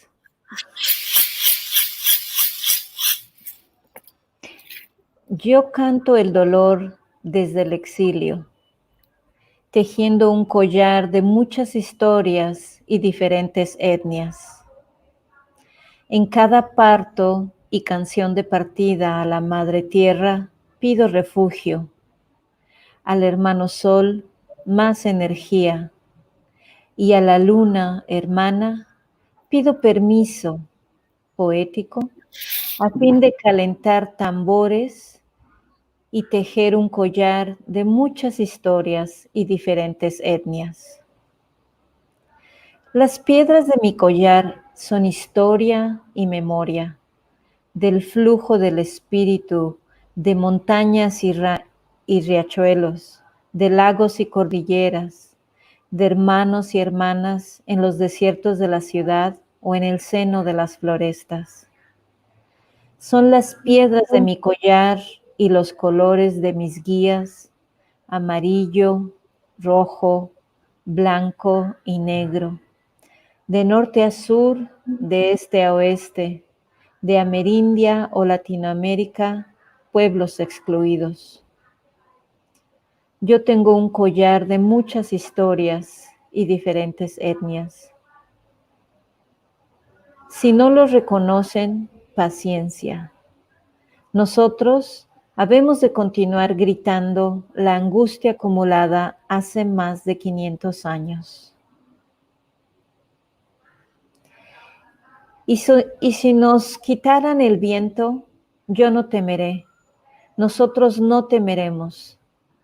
Yo canto el dolor desde el exilio, tejiendo un collar de muchas historias y diferentes etnias. En cada parto y canción de partida a la Madre Tierra pido refugio, al hermano Sol más energía, y a la luna hermana pido permiso poético a fin de calentar tambores y tejer un collar de muchas historias y diferentes etnias. Las piedras de mi collar son historia y memoria del flujo del espíritu de montañas y riachuelos, de lagos y cordilleras, de hermanos y hermanas en los desiertos de la ciudad o en el seno de las florestas. Son las piedras de mi collar y los colores de mis guías, amarillo, rojo, blanco y negro, de norte a sur, de este a oeste, de Amerindia o Latinoamérica, pueblos excluidos. Yo tengo un collar de muchas historias y diferentes etnias. Si no los reconocen, paciencia. Nosotros habemos de continuar gritando la angustia acumulada hace más de 500 años. Y si nos quitaran el viento, yo no temeré. Nosotros no temeremos.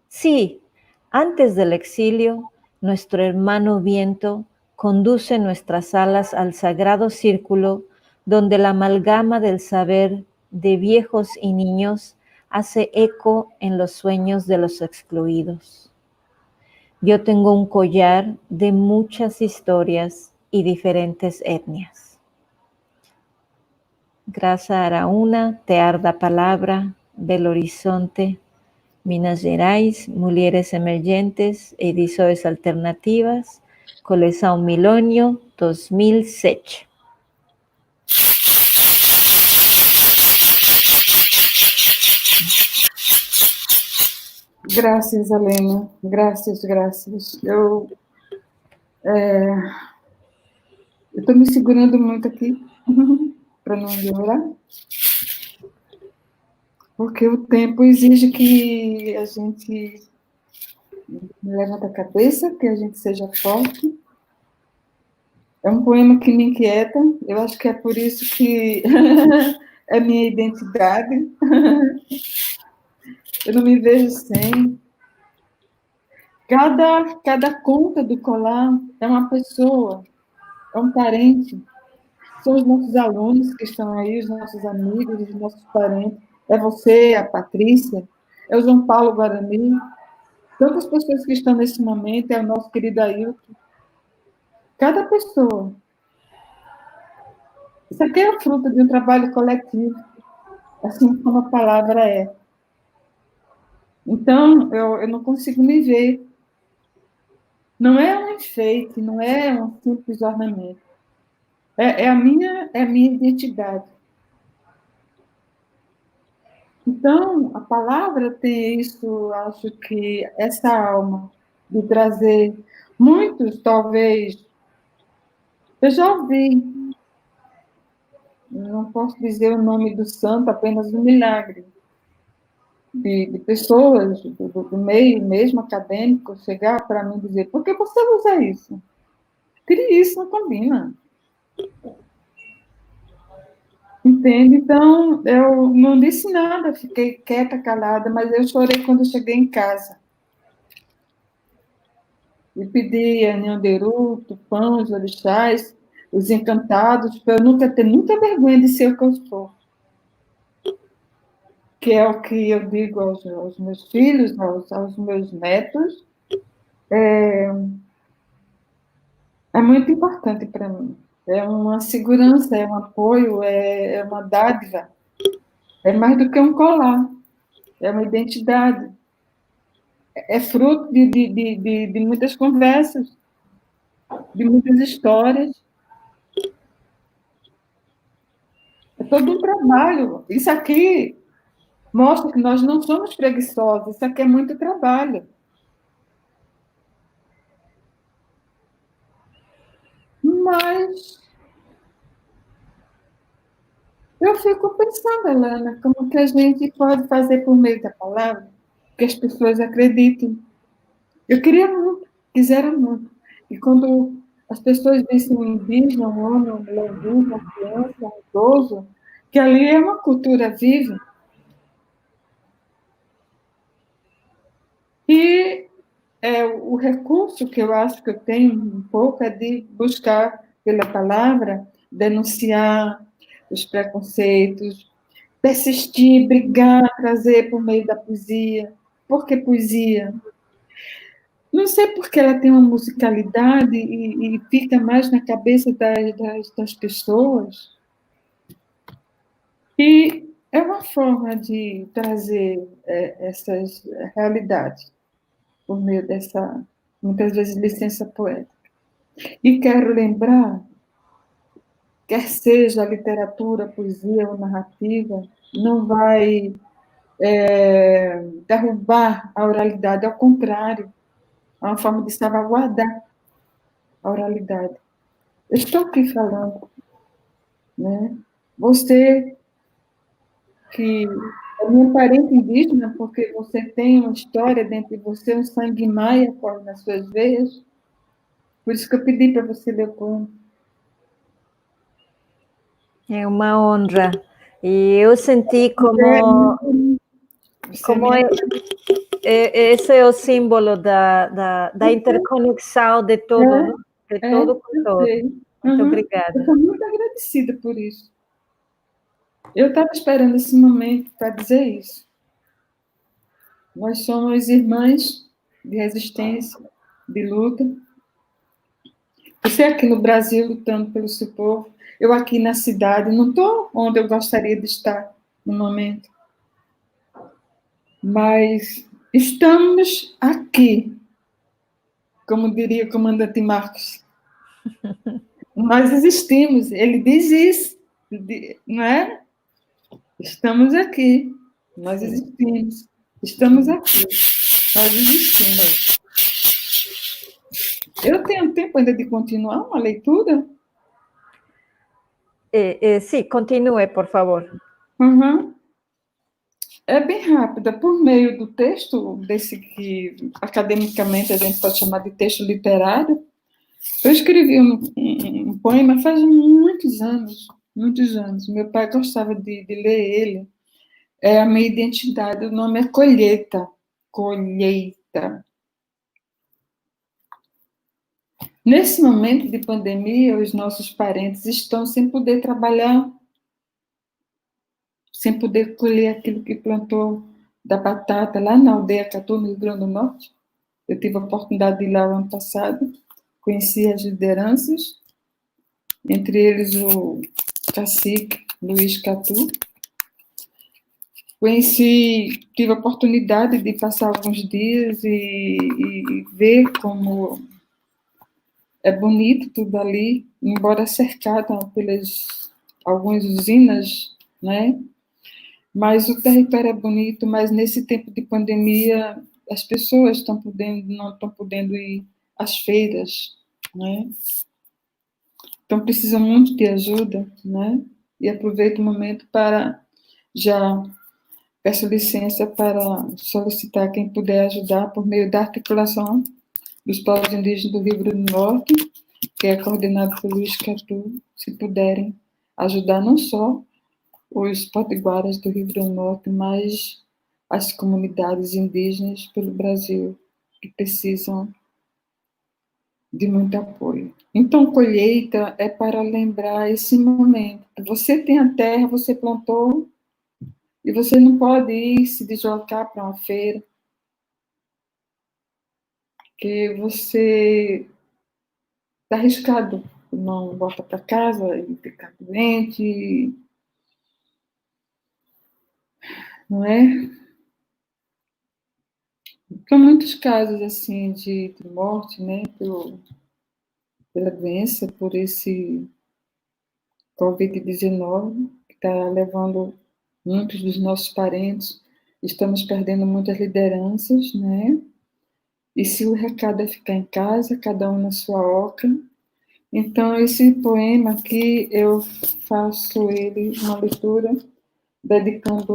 Sí, antes del exilio, nuestro hermano viento conduce nuestras alas al sagrado círculo donde la amalgama del saber de viejos y niños hace eco en los sueños de los excluidos. Yo tengo un collar de muchas historias y diferentes etnias. Graça Araúna, Tear da Palavra, Belo Horizonte, Minas Gerais, Mulheres Emergentes, Edições Alternativas, Coleção Milônio, 2007.
Graças, Helena. Graças. Eu estou me segurando muito aqui para não demorar, porque o tempo exige que a gente levante a cabeça, que a gente seja forte. É um poema que me inquieta, eu acho que é por isso que é minha identidade. Eu não me vejo sem. Cada conta do colar é uma pessoa, é um parente. São os nossos alunos que estão aí, os nossos amigos, os nossos parentes. É você, a Patrícia, é o João Paulo Guarani. Tantas pessoas que estão nesse momento, é o nosso querido Ailton. Cada pessoa. Isso aqui é o fruto de um trabalho coletivo, assim como a palavra é. Então, eu não consigo me ver. Não é um enfeite, não é um simples ornamento. É a minha identidade. Então, a palavra tem isso, acho que essa alma de trazer muitos, talvez. Eu já ouvi, não posso dizer o nome do santo, apenas um milagre, de pessoas do meio mesmo acadêmico chegar para mim e dizer: por que você usa isso? Tire isso, não combina. Entende? Então, eu não disse nada, fiquei quieta, calada, mas eu chorei quando eu cheguei em casa. E pedi a Nhanderu, Tupã, os orixás, os encantados, para eu nunca ter muita vergonha de ser o que eu sou. Que é o que eu digo aos meus filhos, aos meus netos. É muito importante para mim. É uma segurança, é um apoio, é uma dádiva. É mais do que um colar. É uma identidade. É fruto de muitas conversas, de muitas histórias. É todo um trabalho. Isso aqui mostra que nós não somos preguiçosos, isso aqui é muito trabalho. Mas eu fico pensando, Alana, como que a gente pode fazer por meio da palavra que as pessoas acreditem. Eu queria muito, quiseram muito. E quando as pessoas dizem um indígena, um homem, uma mulher indígena, uma criança, um idoso, que ali é uma cultura viva. E o recurso que eu acho que eu tenho um pouco é de buscar pela palavra, denunciar os preconceitos, persistir, brigar, trazer por meio da poesia. Por que poesia? Não sei porque ela tem uma musicalidade e fica mais na cabeça das pessoas. E é uma forma de trazer essas realidades por meio dessa, muitas vezes, licença poética. E quero lembrar, quer seja a literatura, a poesia ou narrativa, não vai derrubar a oralidade, ao contrário, é uma forma de salvaguardar a oralidade. Eu estou aqui falando, né? Você que é minha parente indígena, porque você tem uma história dentro de você, um sangue maia corre nas suas veias, por isso que eu pedi para você ler o poema.
É uma honra. E eu senti como esse é o símbolo da interconexão de tudo, não? De todo com todo. Muito obrigada.
Eu estou muito agradecida por isso. Eu estava esperando esse momento para dizer isso. Nós somos irmãs de resistência, de luta. Você aqui no Brasil lutando pelo seu povo, eu aqui na cidade, não estou onde eu gostaria de estar no momento. Mas estamos aqui, como diria o comandante Marcos. Nós existimos, ele diz isso, não é? Estamos aqui, nós existimos, estamos aqui, nós existimos. Eu tenho tempo ainda de continuar uma leitura?
Sim, continue, por favor.
Uhum. É bem rápida, por meio do texto, desse que academicamente a gente pode chamar de texto literário. Eu escrevi um poema faz muitos anos, muitos anos. Meu pai gostava de ler ele. É a minha identidade, o nome é Colheita. Colheita. Nesse momento de pandemia, os nossos parentes estão sem poder trabalhar, sem poder colher aquilo que plantou da batata lá na aldeia Catu, no Rio Grande do Norte. Eu tive a oportunidade de ir lá o ano passado, conheci as lideranças, entre eles o cacique Luiz Catu. Tive a oportunidade de passar alguns dias e ver como é bonito tudo ali, embora cercada pelas algumas usinas, né? Mas o território é bonito, mas nesse tempo de pandemia as pessoas não estão podendo ir às feiras, né? Então precisam muito de ajuda, né? E aproveito o momento para já peço licença para solicitar quem puder ajudar por meio da articulação dos povos indígenas do Rio Grande do Norte, que é coordenado por Luiz Catu, se puderem ajudar não só os potiguaras do Rio Grande do Norte, mas as comunidades indígenas pelo Brasil, que precisam de muito apoio. Então, colheita é para lembrar esse momento. Você tem a terra, você plantou, e você não pode ir se deslocar para uma feira, porque você está arriscado, não volta para casa e ficar doente, não é? São muitos casos assim de morte, né, pela doença, por esse Covid-19, que está levando muitos dos nossos parentes estamos perdendo muitas lideranças, né? E se o recado é ficar em casa, cada um na sua oca, então esse poema aqui eu faço ele uma leitura dedicando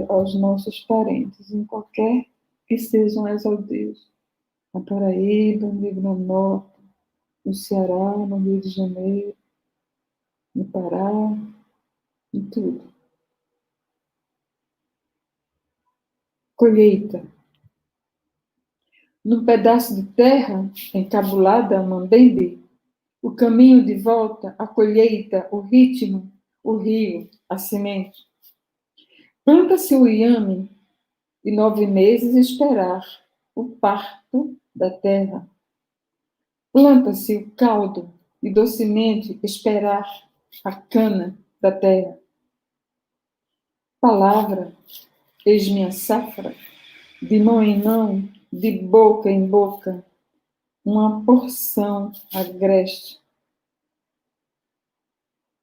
aos nossos parentes, em qualquer que sejam as aldeias, na Paraíba, no Rio Grande do Norte, no Ceará, no Rio de Janeiro, no Pará, em tudo. Colheita. Num pedaço de terra, encabulada a mambembe, o caminho de volta, a colheita, o ritmo, o rio, a semente. Planta-se o iame e 9 meses esperar o parto da terra. Planta-se o caldo e docemente esperar a cana da terra. Palavra, eis minha safra, de mão em mão, de boca em boca, uma porção agreste.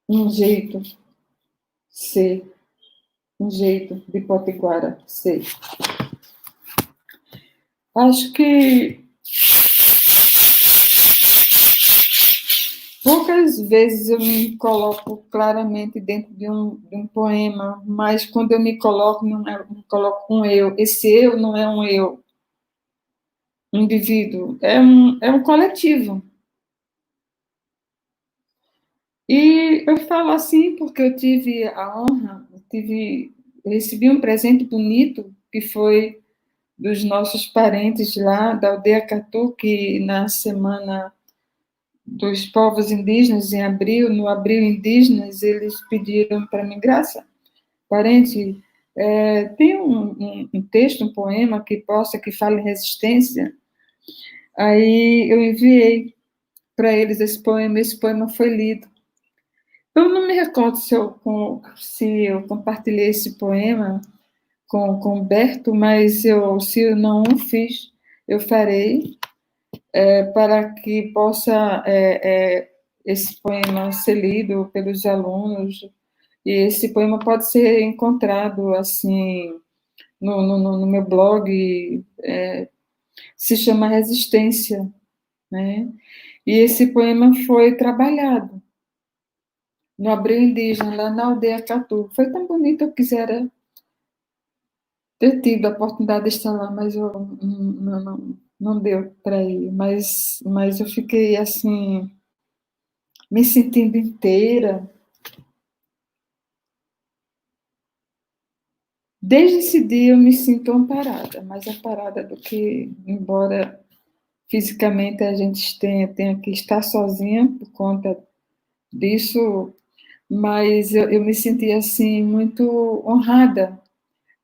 Um jeito ser, um jeito de potiguara ser. Acho que poucas vezes eu me coloco claramente dentro de um poema, mas quando eu me coloco, não coloco um eu. Esse eu não é um eu, um indivíduo, é um coletivo. E eu falo assim porque eu tive a honra, eu recebi um presente bonito, que foi dos nossos parentes lá da aldeia Catu, que na semana dos povos indígenas, em abril, no Abril Indígenas, eles pediram para mim, Graça, parente, tem um texto, um poema que fale em resistência? Aí eu enviei para eles esse poema foi lido. Eu não me recordo se eu compartilhei esse poema com o Berto, mas se eu não fiz, eu farei, para que possa esse poema ser lido pelos alunos. E esse poema pode ser encontrado assim no meu blog, se chama Resistência, né? E esse poema foi trabalhado no Abril Indígena, lá na aldeia Catu. Foi tão bonito, eu quisera ter tido a oportunidade de estar lá, mas não deu para ir. Mas eu fiquei assim, me sentindo inteira. Desde esse dia eu me sinto amparada, mais amparada do que, embora fisicamente a gente tenha que estar sozinha por conta disso, mas eu me senti assim muito honrada,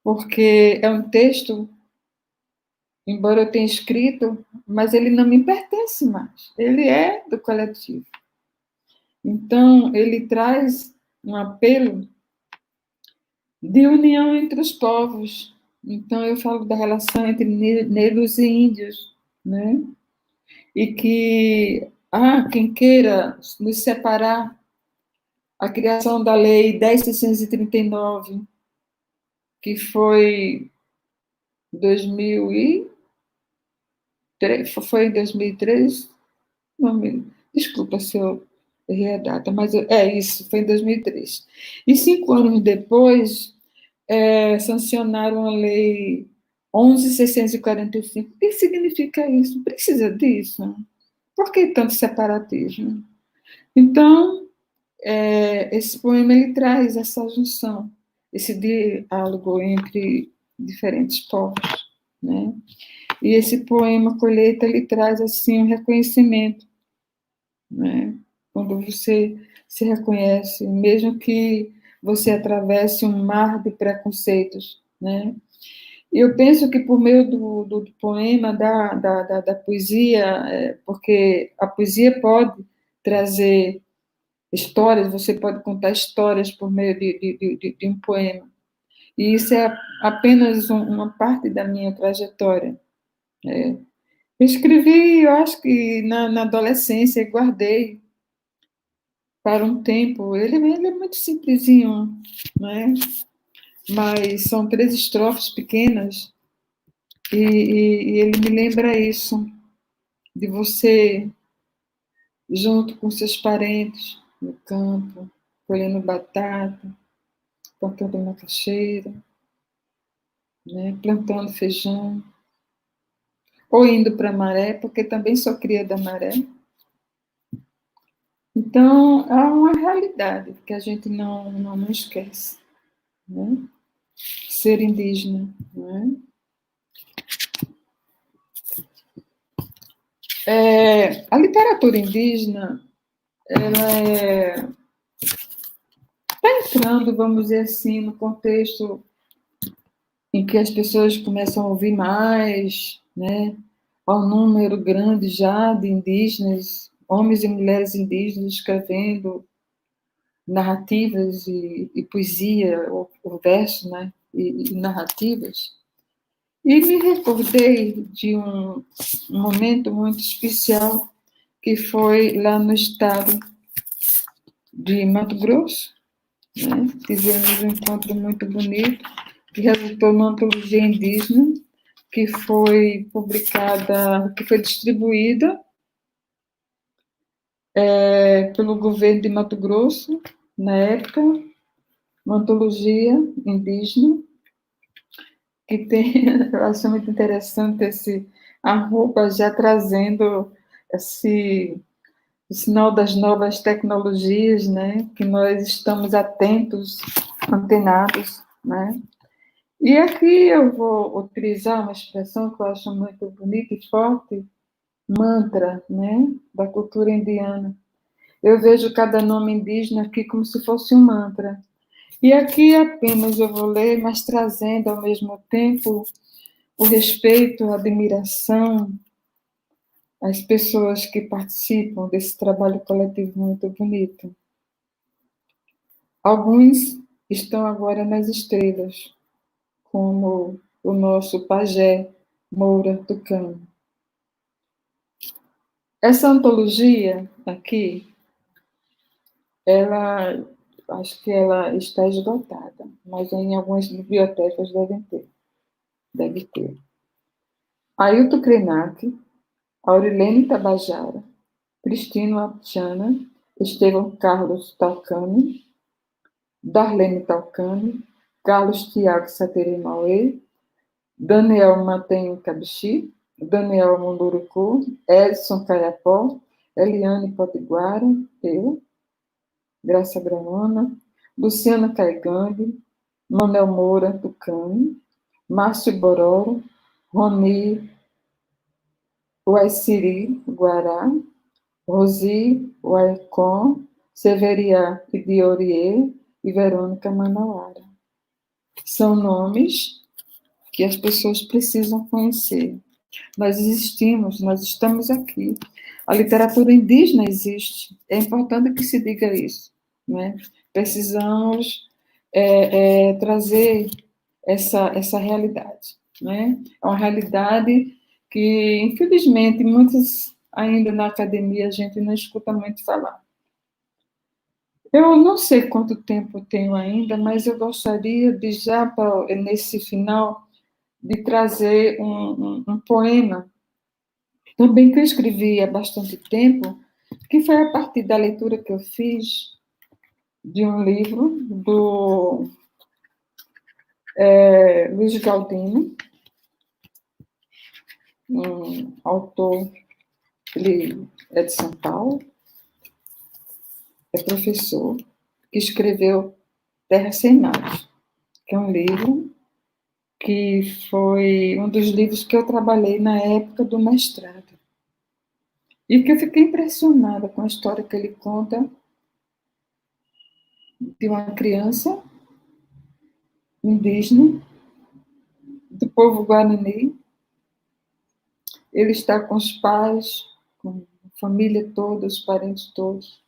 porque é um texto, embora eu tenha escrito, mas ele não me pertence mais, ele é do coletivo. Então, ele traz um apelo de união entre os povos. Então, eu falo da relação entre negros e índios, né? E que, quem queira nos separar, a criação da Lei 10.639, que foi 2003, foi em 2003, desculpa se eu errei a data, mas isso, foi em 2003. E 5 anos depois, sancionaram a Lei 11.645. O que significa isso? Precisa disso? Por que tanto separatismo? Então, esse poema ele traz essa junção, esse diálogo entre diferentes povos, né? E esse poema Colheita ele traz assim um reconhecimento, né? Quando você se reconhece, mesmo que você atravesse um mar de preconceitos, né? E eu penso que por meio do poema, da poesia, porque a poesia pode trazer histórias, você pode contar histórias por meio de um poema. E isso é apenas uma parte da minha trajetória. Eu escrevi, eu acho que na adolescência, e guardei para um tempo. Ele é muito simplesinho, né? mas são 3 estrofes pequenas, e ele me lembra isso, de você, junto com seus parentes, no campo, colhendo batata, plantando macaxeira, né, plantando feijão, ou indo para a maré, porque também sou cria da maré. Então, há uma realidade que a gente não esquece, né? Ser indígena, né? A literatura indígena, ela está entrando, vamos dizer assim, no contexto em que as pessoas começam a ouvir mais, né? Há um número grande já de indígenas, homens e mulheres indígenas escrevendo narrativas e poesia, o verso, né? E narrativas. E me recordei de um momento muito especial que foi lá no estado de Mato Grosso, né? Tivemos um encontro muito bonito, que resultou numa antologia indígena, que foi publicada, que foi distribuída pelo governo de Mato Grosso, na época, uma antologia indígena, que tem, eu acho muito interessante a roupa já trazendo o sinal das novas tecnologias, né, que nós estamos atentos, antenados, né. E aqui eu vou utilizar uma expressão que eu acho muito bonita e forte, mantra, né, da cultura indiana. Eu vejo cada nome indígena aqui como se fosse um mantra. E aqui apenas eu vou ler, mas trazendo ao mesmo tempo o respeito, a admiração às pessoas que participam desse trabalho coletivo muito bonito. Alguns estão agora nas estrelas, como o nosso pajé Moura Tucano. Essa antologia aqui, acho que ela está esgotada, mas em algumas bibliotecas deve ter. Ailton Krenak, Aurilene Tabajara, Cristino Apchana, Estevão Carlos Talcani, Darlene Talcani, Carlos Tiago Sateri Mauê, Daniel Matenho Cabixi, Daniel Munduruku, Edson Caiapó, Eliane Potiguara, eu, Graça Granona, Luciana Caigangue, Manuel Moura Tucano, Márcio Bororo, Roni Uaiciri Guará, Rosi Waicon, Severia Idiorie e Verônica Manauara. São nomes que as pessoas precisam conhecer. Nós existimos, nós estamos aqui. A literatura indígena existe. É importante que se diga isso, né? Precisamos trazer essa realidade, né? É uma realidade que, infelizmente, muitos ainda na academia a gente não escuta muito falar. Eu não sei quanto tempo tenho ainda, mas eu gostaria de já, nesse final, de trazer um poema, também que eu escrevi há bastante tempo, que foi a partir da leitura que eu fiz de um livro do Luiz Galdino, um autor, ele é de São Paulo, é professor, que escreveu Terra Sem Mar, que é um livro que foi um dos livros que eu trabalhei na época do mestrado. E que eu fiquei impressionada com a história que ele conta de uma criança indígena, do povo Guarani. Ele está com os pais, com a família toda, os parentes todos,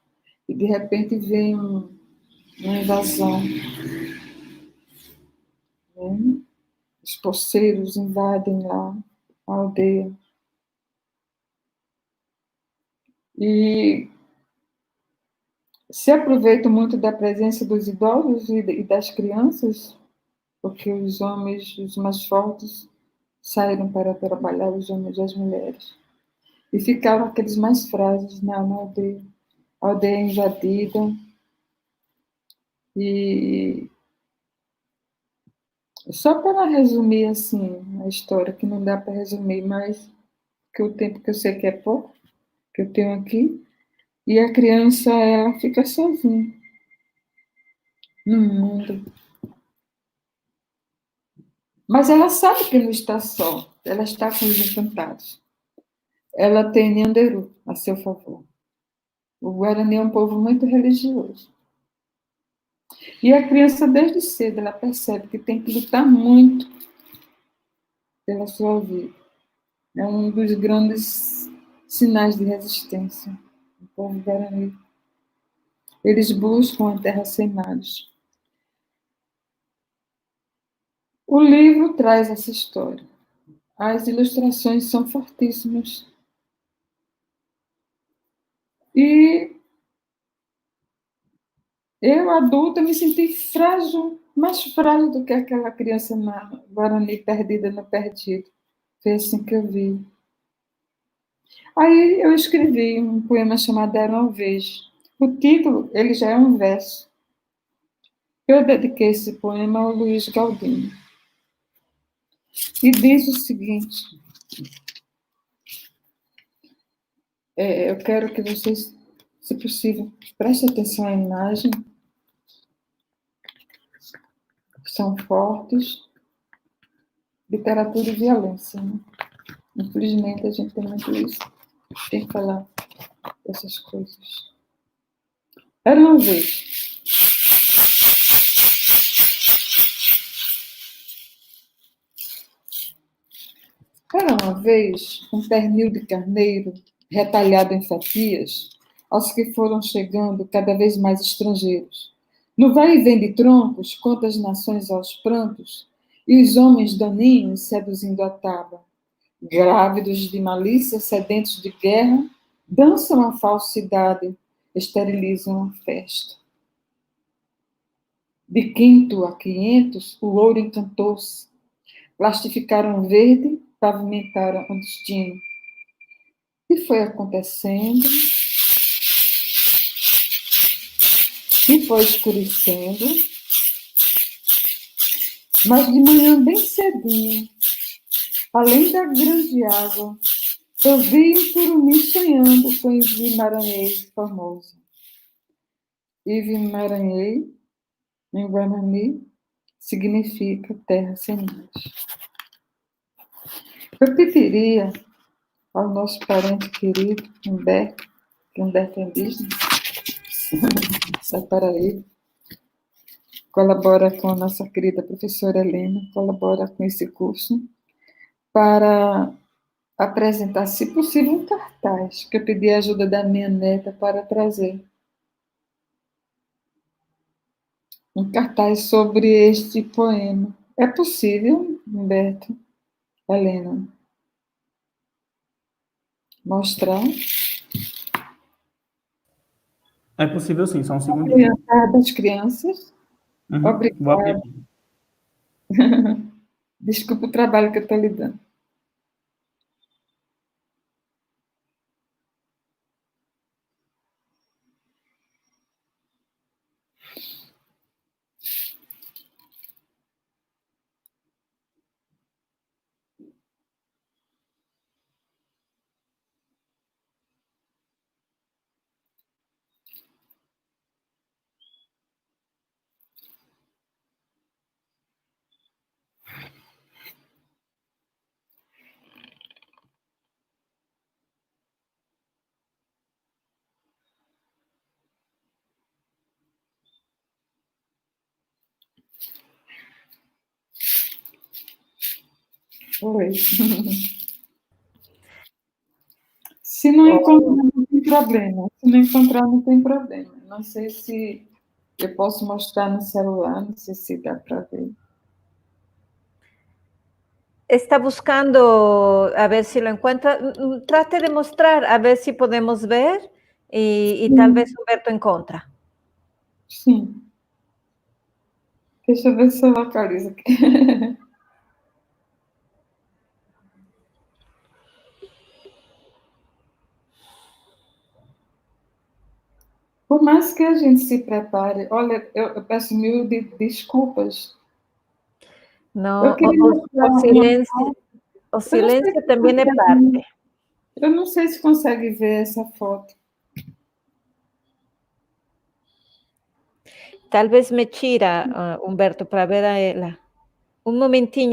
e de repente vem uma invasão. Né? Os poceiros invadem lá a aldeia. E se aproveitam muito da presença dos idosos e das crianças, porque os homens, os mais fortes, saíram para trabalhar, os homens e as mulheres. E ficavam aqueles mais frágeis na aldeia. A aldeia invadida. E só para resumir assim a história, que não dá para resumir, mas que o tempo que eu sei que é pouco, que eu tenho aqui, e a criança, ela fica sozinha no mundo. Mas ela sabe que não está só, ela está com os encantados. Ela tem Nyanderu a seu favor. O Guarani é um povo muito religioso. E a criança, desde cedo, ela percebe que tem que lutar muito pela sua vida. É um dos grandes sinais de resistência do povo Guarani. Eles buscam a terra sem mares. O livro traz essa história. As ilustrações são fortíssimas. E eu, adulta, me senti frágil, mais frágil do que aquela criança na Guarani perdida no perdido. Foi assim que eu vi. Aí eu escrevi um poema chamado Era uma Vez. O título, ele já é um verso. Eu dediquei esse poema ao Luiz Galdino. E diz o seguinte: eu quero que vocês, se possível, prestem atenção à imagem. São fortes. Literatura e violência, né? Infelizmente, a gente tem muito isso. Tem que falar dessas coisas. Era uma vez. Era uma vez um pernil de carneiro retalhado em fatias, aos que foram chegando cada vez mais estrangeiros. No vai e vem de troncos, quantas nações aos prantos, e os homens daninhos seduzindo a taba. Grávidos de malícia, sedentos de guerra, dançam a falsidade, esterilizam a festa. De 500 a 500, o ouro encantou-se. Plastificaram o verde, pavimentaram o destino. E foi acontecendo, e foi escurecendo, mas de manhã bem cedinho, além da grande água, eu vi um curumim sonhando com Ivi-Maranhei famoso. Ivi-Maranhei, em Guarani, significa terra sem mares. Eu pediria ao nosso parente querido, Humberto, que Humberto é indígena, da Paraíba, colabora com a nossa querida professora Helena, colabora com esse curso, para apresentar, se possível, um cartaz, que eu pedi a ajuda da minha neta para trazer. Um cartaz sobre este poema. É possível, Humberto, Helena, mostrar?
É possível sim, só um segundinho.
Obrigada das crianças.
Vou abrir
Obrigada.
aqui.
Desculpa o trabalho que eu estou lhe dando. Oi. Se não encontrar, não tem problema. Se não encontrar, não tem problema. Não sei se eu posso mostrar no celular, não sei se dá para ver.
Está buscando a ver si lo encuentra. Trate de mostrar a ver si podemos ver y tal vez Humberto encuentra.
Sim. Deixa eu ver se eu localizo aqui. Por mais que a gente se prepare, olha, eu peço mil desculpas.
No,
Eu queria mostrar
o
eu não sei
silêncio
se
também é
consegue,
parte.
eu não sei se consegue ver essa foto.
Tal vez me tira, Humberto, para ver a ela. Un momentinho.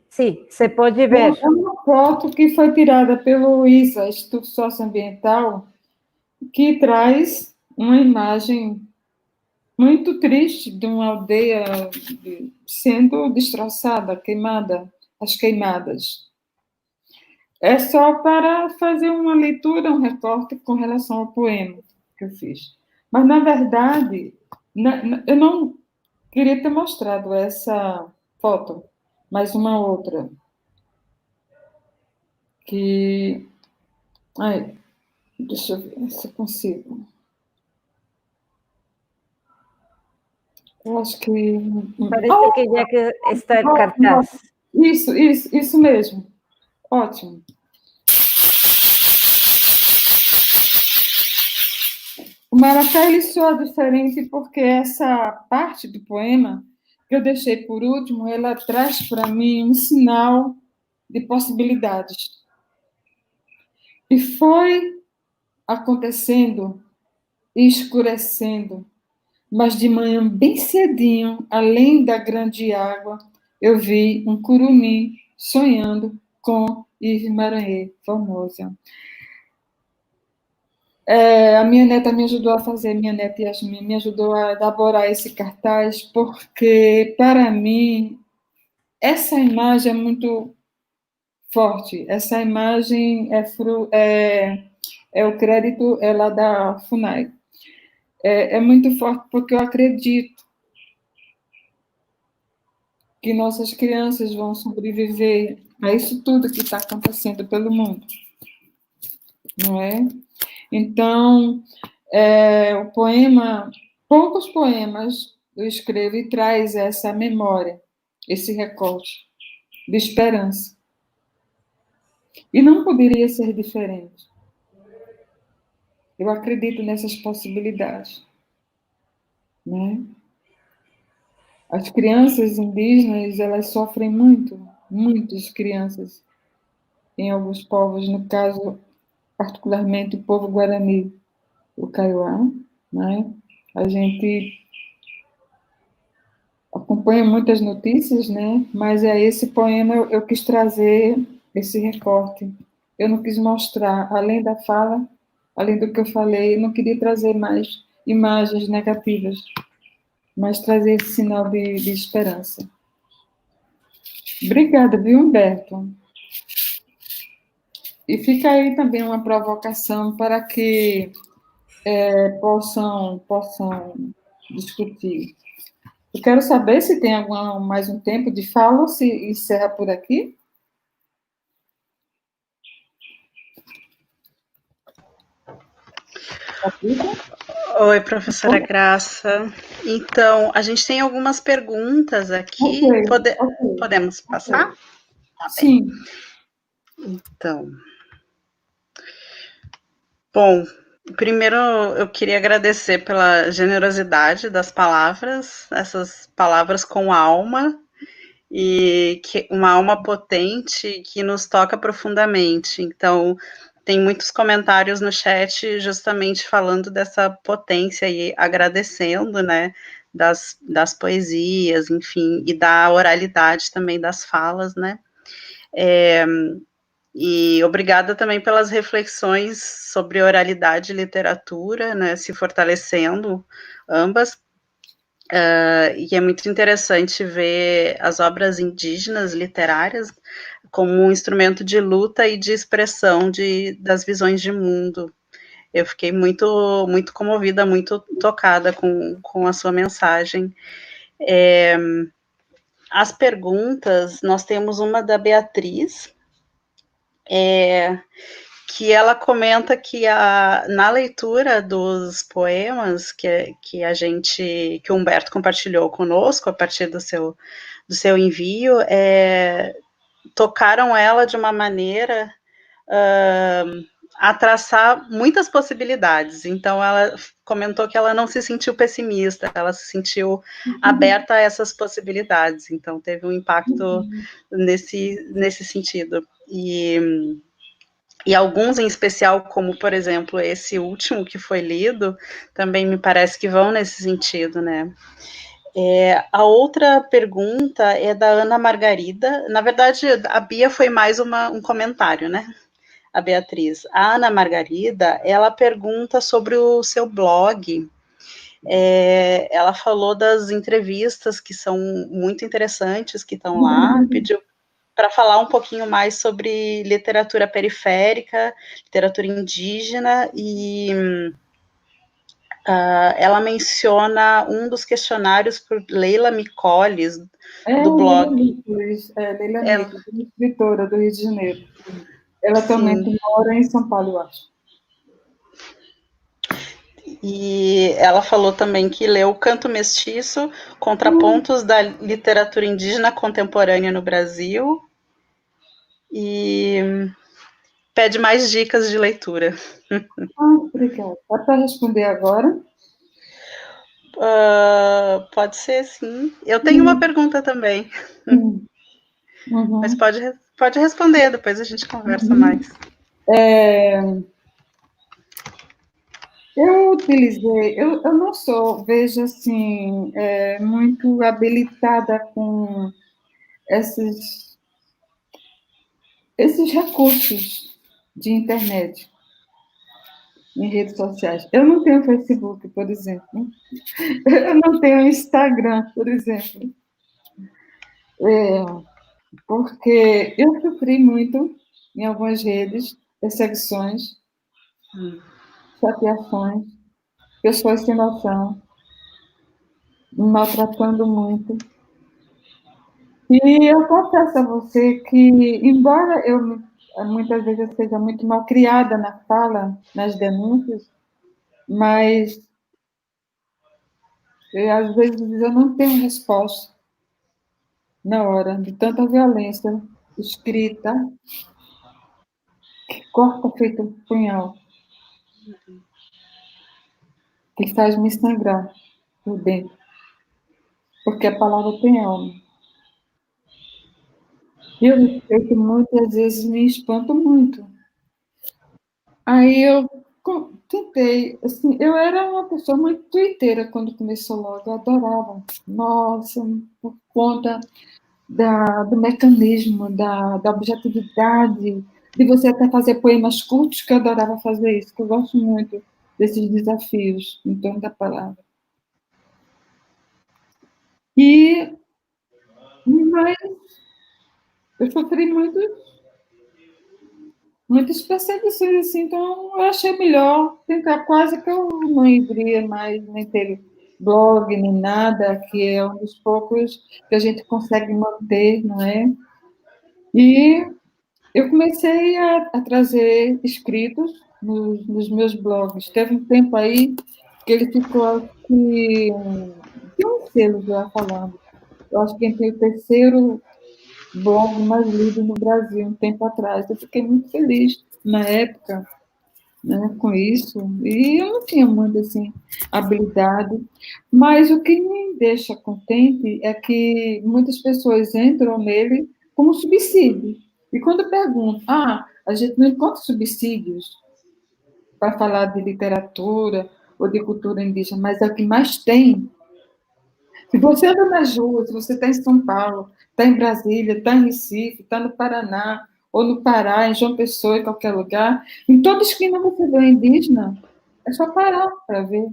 Sim, você pode ver.
É uma foto que foi tirada pelo ISA, Instituto Socioambiental, que traz uma imagem muito triste de uma aldeia sendo destroçada, queimada, as queimadas. É só para fazer uma leitura, um recorte com relação ao poema que eu fiz. Mas, na verdade, eu não queria ter mostrado essa foto, mas uma outra, que... Ai, deixa eu ver se eu consigo. Eu acho que...
Parece que já que está el cartaz.
Isso mesmo. Ótimo. O Maracá, ele soa diferente porque essa parte do poema que eu deixei por último, ela traz para mim um sinal de possibilidades. E foi acontecendo e escurecendo, mas de manhã bem cedinho, além da grande água, eu vi um curumim sonhando com Yves Maranhão, Formosa. A minha neta me ajudou a fazer, minha neta Yasmin me ajudou a elaborar esse cartaz, porque, para mim, essa imagem é muito forte. Essa imagem é o crédito lá da FUNAI. É muito forte porque eu acredito que nossas crianças vão sobreviver a isso tudo que está acontecendo pelo mundo, não é? Então, o poema, poucos poemas eu escrevo e traz essa memória, esse recorte de esperança. E não poderia ser diferente. Eu acredito nessas possibilidades, né? As crianças indígenas, elas sofrem muito, muitas crianças, em alguns povos, no caso, particularmente o povo guarani, o Kaiowá, né? A gente acompanha muitas notícias, né? Mas esse poema eu quis trazer esse recorte. Eu não quis mostrar, além da fala, além do que eu falei, eu não queria trazer mais imagens negativas, mas trazer esse sinal de esperança. Obrigada, viu, Humberto? E fica aí também uma provocação para que possam discutir. Eu quero saber se tem mais um tempo de fala ou se encerra por aqui.
Oi, professora Graça. Então, a gente tem algumas perguntas aqui.
Okay.
Podemos passar?
Okay. Tá bem. Sim.
Então, bom, primeiro eu queria agradecer pela generosidade das palavras, essas palavras com alma, e que uma alma potente que nos toca profundamente. Então, tem muitos comentários no chat justamente falando dessa potência e agradecendo, né, das poesias, enfim, e da oralidade também das falas, né. E obrigada também pelas reflexões sobre oralidade e literatura, né, se fortalecendo ambas. E é muito interessante ver as obras indígenas literárias como um instrumento de luta e de expressão das visões de mundo. Eu fiquei muito, muito comovida, muito tocada com a sua mensagem. As perguntas, nós temos uma da Beatriz, que ela comenta que na leitura dos poemas que o Humberto compartilhou conosco a partir do seu envio, tocaram ela de uma maneira a traçar muitas possibilidades. Então, ela comentou que ela não se sentiu pessimista, ela se sentiu aberta a essas possibilidades. Então, teve um impacto nesse sentido. E alguns em especial, como, por exemplo, esse último que foi lido, também me parece que vão nesse sentido, né? A outra pergunta é da Ana Margarida. Na verdade, a Bia foi mais um comentário, né? A Beatriz. A Ana Margarida, ela pergunta sobre o seu blog. Ela falou das entrevistas que são muito interessantes, que estão lá, pediu para falar um pouquinho mais sobre literatura periférica, literatura indígena, e ela menciona um dos questionários por Leila Micoles, do blog.
Leila Nicolas, escritora do Rio de Janeiro. Ela atualmente mora em São Paulo, eu acho.
E ela falou também que leu Canto Mestiço, Contrapontos da Literatura Indígena Contemporânea no Brasil, e pede mais dicas de leitura.
Obrigada. Dá para responder agora?
Pode ser, sim. Eu tenho uma pergunta também. Mas pode responder, depois a gente conversa mais.
Eu utilizei, eu não sou, vejo assim, muito habilitada com esses recursos de internet em redes sociais. Eu não tenho Facebook, por exemplo. Eu não tenho Instagram, por exemplo. Porque eu sofri muito em algumas redes, perseguições, chateações, pessoas sem noção, me maltratando muito. E eu confesso a você que, embora eu muitas vezes eu seja muito mal criada na fala, nas denúncias, mas às vezes eu não tenho resposta na hora de tanta violência escrita, que corta feito um punhal, que faz me sangrar por dentro, porque a palavra tem alma. E eu sei que muitas vezes me espanto muito. Aí eu tentei, assim, eu era uma pessoa muito twitteira quando começou logo, eu adorava. Nossa, por conta do mecanismo, da objetividade, de você até fazer poemas curtos, que eu adorava fazer isso, que eu gosto muito desses desafios em torno da palavra. Mas eu sofri muitas perseguições, assim, então eu achei melhor tentar, quase que eu não iria mais nem ter blog, nem nada, que é um dos poucos que a gente consegue manter, não é? E eu comecei a trazer escritos nos meus blogs. Teve um tempo aí que ele ficou, acho que, tem um selo já falando. Eu acho que tem o terceiro blog mais lido no Brasil, um tempo atrás. Eu fiquei muito feliz na época, né, com isso. E eu não tinha muito, assim, habilidade. Mas o que me deixa contente é que muitas pessoas entram nele como subsídio. E quando eu pergunto, a gente não encontra subsídios para falar de literatura ou de cultura indígena, mas é o que mais tem. Se você anda nas ruas, se você está em São Paulo, está em Brasília, está em Recife, está no Paraná, ou no Pará, em João Pessoa, em qualquer lugar, em toda esquina você vê indígena, é só parar para ver,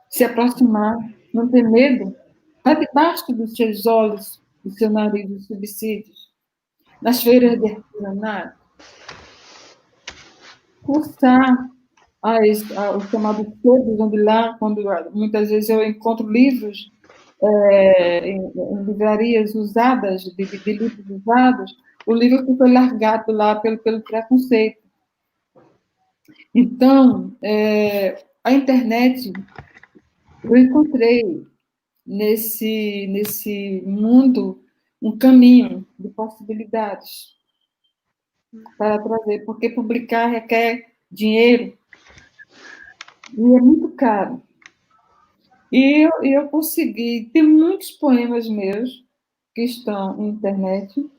se aproximar, não ter medo, lá debaixo dos seus olhos, do seu nariz, dos subsídios, nas feiras de artesanato, cursar os chamados sebos, onde lá, quando muitas vezes eu encontro livros em livrarias usadas, de livros usados, o livro que foi largado lá pelo preconceito. Então, a internet, eu encontrei nesse mundo um caminho de possibilidades para trazer, porque publicar requer dinheiro e é muito caro. E eu consegui, tem muitos poemas meus que estão na internet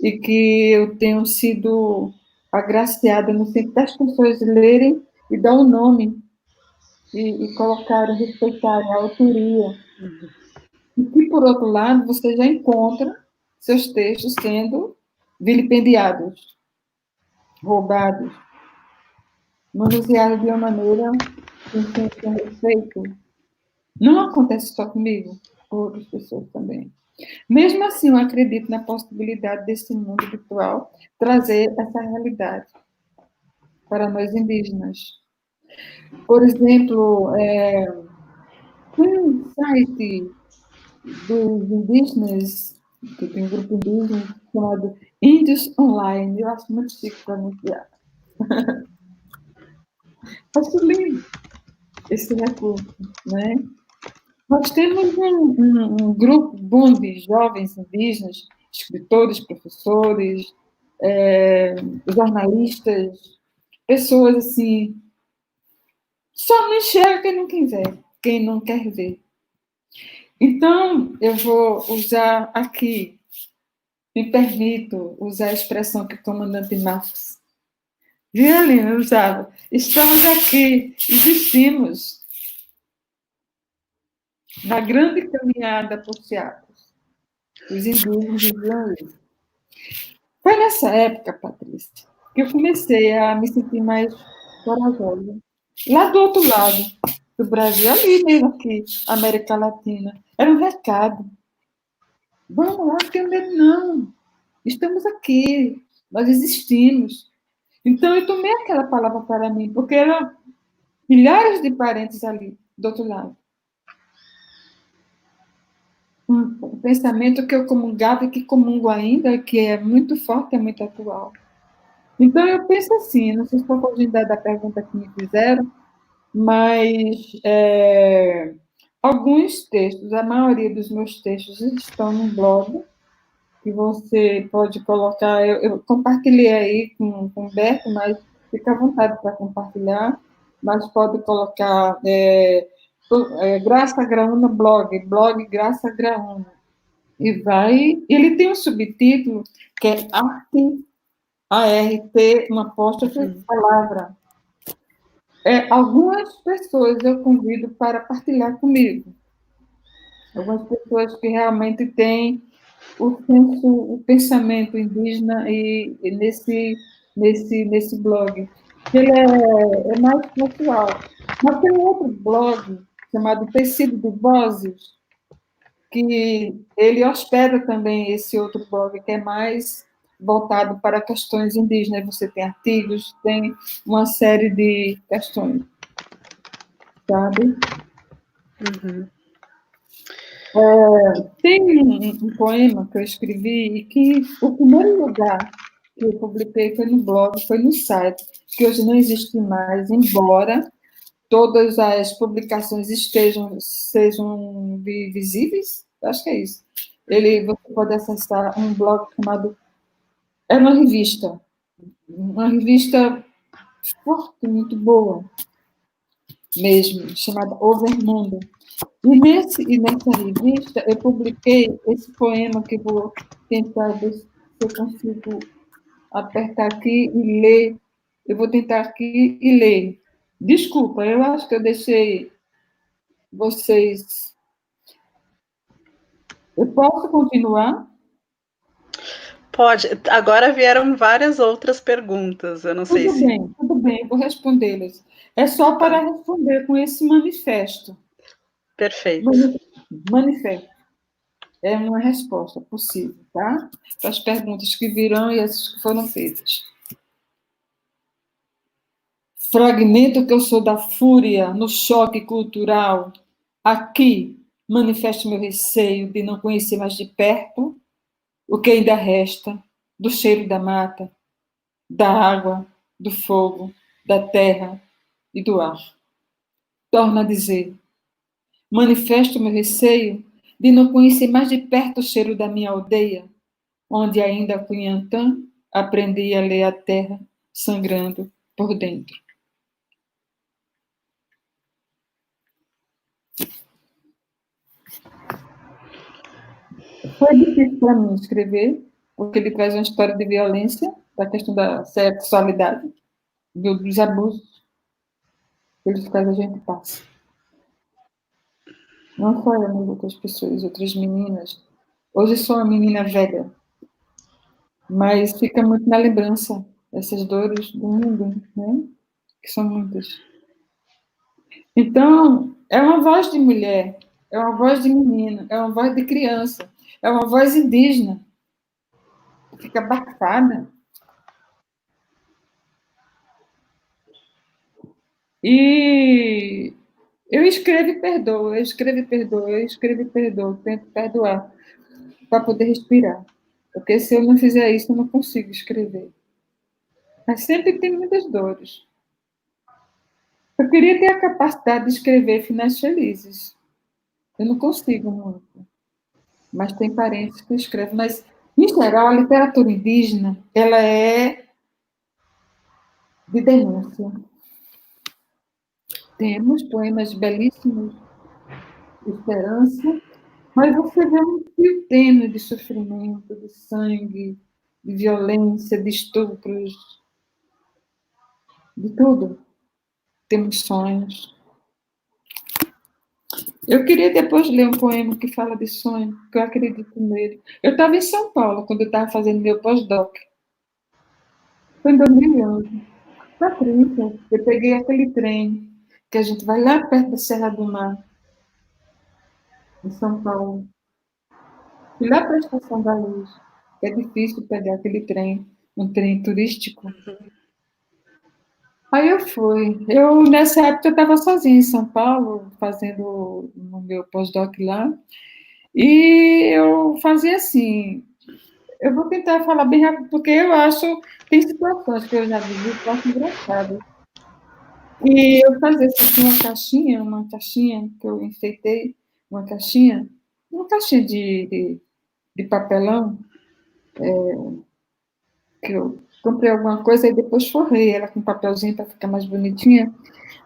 e que eu tenho sido agraciada no sentido das pessoas lerem e dar um nome e colocarem, respeitarem a autoria. E que, por outro lado, você já encontra seus textos sendo vilipendiados, roubados, manuseados de uma maneira sem respeito. Não acontece só comigo, com outras pessoas também. Mesmo assim, eu acredito na possibilidade desse mundo virtual trazer essa realidade para nós indígenas. Por exemplo, tem um site dos indígenas, que tem um grupo indígena chamado Índios Online, eu acho muito chique para anunciar. Acho lindo esse recurso, né? Nós temos um grupo bom de jovens indígenas, escritores, professores, jornalistas, pessoas assim, só não enxerga quem não quer ver. Então, eu vou usar aqui, me permito usar a expressão que o comandante Marcos Violino usava. Estamos aqui, existimos na grande caminhada por Chiapas. Os indígenas diziam isso. Foi nessa época, Patrícia, que eu comecei a me sentir mais corajosa. Lá do outro lado do Brasil, ali mesmo aqui, América Latina, era um recado. Vamos lá, não tenho medo não. Estamos aqui, nós existimos. Então, eu tomei aquela palavra para mim, porque eram milhares de parentes ali, do outro lado. Um pensamento que eu comungava e que comungo ainda, que é muito forte, é muito atual. Então, eu penso assim, não sei se foi a oportunidade da pergunta que me fizeram, mas alguns textos, a maioria dos meus textos estão no blog, que você pode colocar, eu compartilhei aí com o Humberto, mas fica à vontade para compartilhar, mas pode colocar Graça Graúna blog Graça Graúna, e ele tem um subtítulo que é Arte, ART, uma apóstrofe, palavra. Algumas pessoas eu convido para partilhar comigo, algumas pessoas que realmente têm o pensamento indígena e nesse blog. Ele é mais pessoal. Mas tem outro blog chamado Tecido de Vozes, que ele hospeda também esse outro blog, que é mais voltado para questões indígenas. Você tem artigos, tem uma série de questões, sabe?
Uhum.
Tem um poema que eu escrevi e que o primeiro lugar que eu publiquei foi no blog, foi no site, que hoje não existe mais, embora todas as publicações sejam visíveis, acho que é isso. Você pode acessar um blog chamado... É uma revista forte, muito boa, mesmo, chamada Overmundo. E nessa revista, eu publiquei esse poema que eu vou tentar ver se eu consigo apertar aqui e ler. Eu vou tentar aqui e ler. Desculpa, eu acho que eu deixei vocês... Eu posso continuar?
Pode. Agora vieram várias outras perguntas, eu não sei se...
Tudo bem, vou respondê-las. É só para responder com esse manifesto.
Perfeito.
Manifesto. É uma resposta possível, tá? Para as perguntas que virão e as que foram feitas. Fragmento que eu sou da fúria, no choque cultural. Aqui manifesto meu receio de não conhecer mais de perto o que ainda resta do cheiro da mata, da água, do fogo, da terra e do ar. Torna a dizer, manifesto meu receio de não conhecer mais de perto o cheiro da minha aldeia, onde ainda a Cunhantã aprendi a ler a terra sangrando por dentro. Foi difícil para mim escrever, porque ele traz uma história de violência, da questão da sexualidade, dos abusos pelos quais a gente passa. Não só eu, mas outras pessoas, outras meninas. Hoje sou uma menina velha, mas fica muito na lembrança essas dores do mundo, né? Que são muitas. Então, é uma voz de mulher, é uma voz de menina, é uma voz de criança, é uma voz indígena. Fica abafada. E eu escrevo e perdoo, eu escrevo e perdoo, eu escrevo e perdoo, tento perdoar para poder respirar. Porque se eu não fizer isso, eu não consigo escrever. Mas sempre tem muitas dores. Eu queria ter a capacidade de escrever finais felizes. Eu não consigo muito. Mas tem parentes que escrevem. Mas, em geral, a literatura indígena, ela é de denúncia. Temos poemas belíssimos de esperança, mas você vê um fio tênue de sofrimento, de sangue, de violência, de estupros, de tudo. Temos sonhos. Eu queria depois ler um poema que fala de sonho, que eu acredito nele. Eu estava em São Paulo quando eu estava fazendo meu pós-doc. Foi em 2011. Patrícia, eu peguei aquele trem que a gente vai lá perto da Serra do Mar, em São Paulo. Fui lá para a Estação da Luz. É difícil pegar aquele trem, um trem turístico. Aí eu fui. Nessa época, eu estava sozinha em São Paulo, fazendo o meu pós-doc lá. E eu fazia assim. Eu vou tentar falar bem rápido, porque eu acho. Tem situações que eu já vivi que eu acho engraçado. E eu fazia assim, uma caixinha que eu enfeitei, uma caixinha de papelão, que eu comprei alguma coisa e depois forrei ela com papelzinho para ficar mais bonitinha.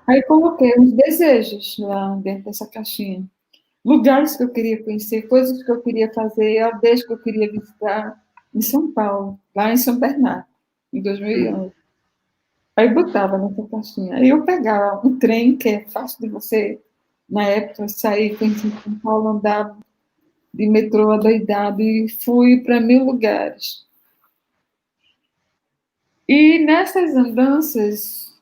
Aí coloquei uns desejos lá dentro dessa caixinha. Lugares que eu queria conhecer, coisas que eu queria fazer, aldeias que eu queria visitar em São Paulo, lá em São Bernardo, em 2011. Aí botava nessa caixinha. Aí eu pegava um trem, que é fácil de você, na época, sair, conhecer São Paulo, andar de metrô adoidado e fui para 1000 lugares. E nessas andanças,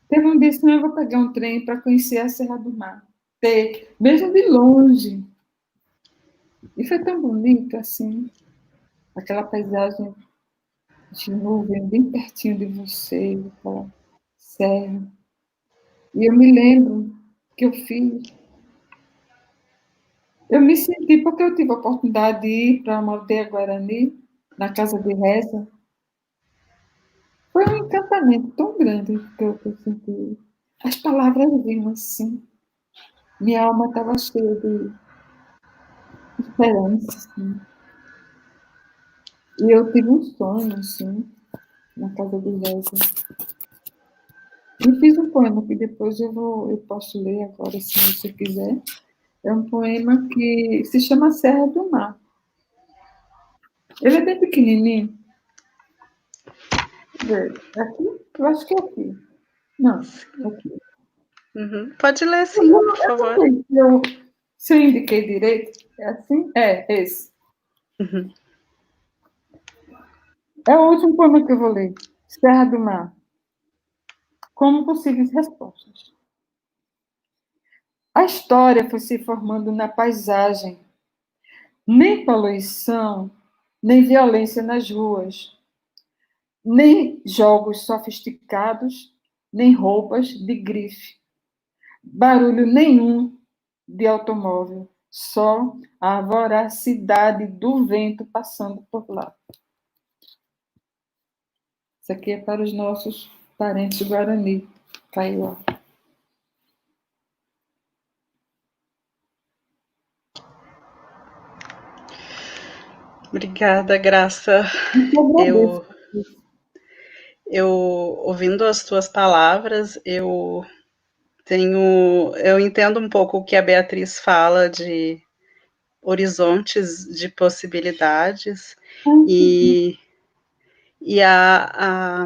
teve um dia que eu vou pegar um trem para conhecer a Serra do Mar, mesmo de longe. E foi tão bonito assim, aquela paisagem de nuvem bem pertinho de você, aquela serra. E eu me lembro que eu fiz. Eu me senti, porque eu tive a oportunidade de ir para uma aldeia Guarani, na casa de reza. Foi um encantamento tão grande que eu senti. As palavras vinham assim. Minha alma estava cheia de esperança. Assim. E eu tive um sonho, assim, na casa de reza. E fiz um poema que depois eu posso ler agora, se você quiser. É um poema que se chama Serra do Mar. Ele é bem pequenininho. Aqui? Eu acho que é aqui. Não, aqui.
Uhum. Pode ler sim, por favor.
Se eu indiquei direito, é assim? É, esse.
Uhum.
É o último poema que eu vou ler. Serra do Mar. Como possíveis respostas. A história foi se formando na paisagem. Nem poluição, nem violência nas ruas, nem jogos sofisticados, nem roupas de grife. Barulho nenhum de automóvel, só a voracidade do vento passando por lá. Isso aqui é para os nossos parentes Guarani, Kaiowá.
Obrigada, Graça. Eu ouvindo as tuas palavras, eu entendo um pouco o que a Beatriz fala de horizontes de possibilidades e a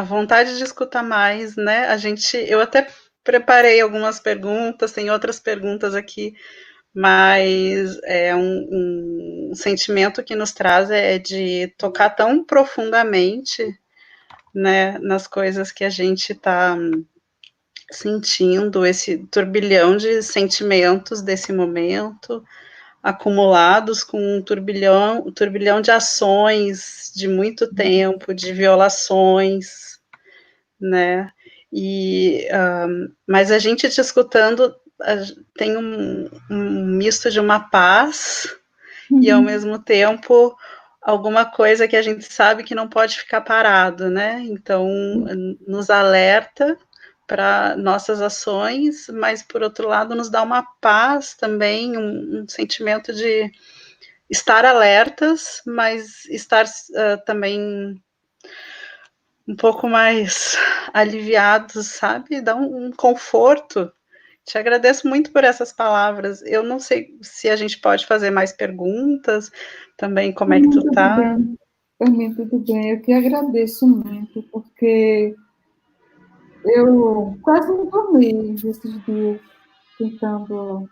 vontade de escutar mais, né? Eu até preparei algumas perguntas, tem outras perguntas aqui, mas é um sentimento que nos traz é de tocar tão profundamente, né, nas coisas que a gente está sentindo, esse turbilhão de sentimentos desse momento, acumulados com um turbilhão de ações de muito tempo, de violações, né? Mas a gente te escutando tem um misto de uma paz e ao mesmo tempo alguma coisa que a gente sabe que não pode ficar parado, né? Então nos alerta para nossas ações, mas por outro lado nos dá uma paz também, um sentimento de estar alertas, mas estar também um pouco mais aliviados, sabe? Dá um conforto. Te agradeço muito por essas palavras. Eu não sei se a gente pode fazer mais perguntas também, como é que tu tá?
Por mim, tudo bem. Eu que agradeço muito, porque eu quase não dormi esses dias, tentando,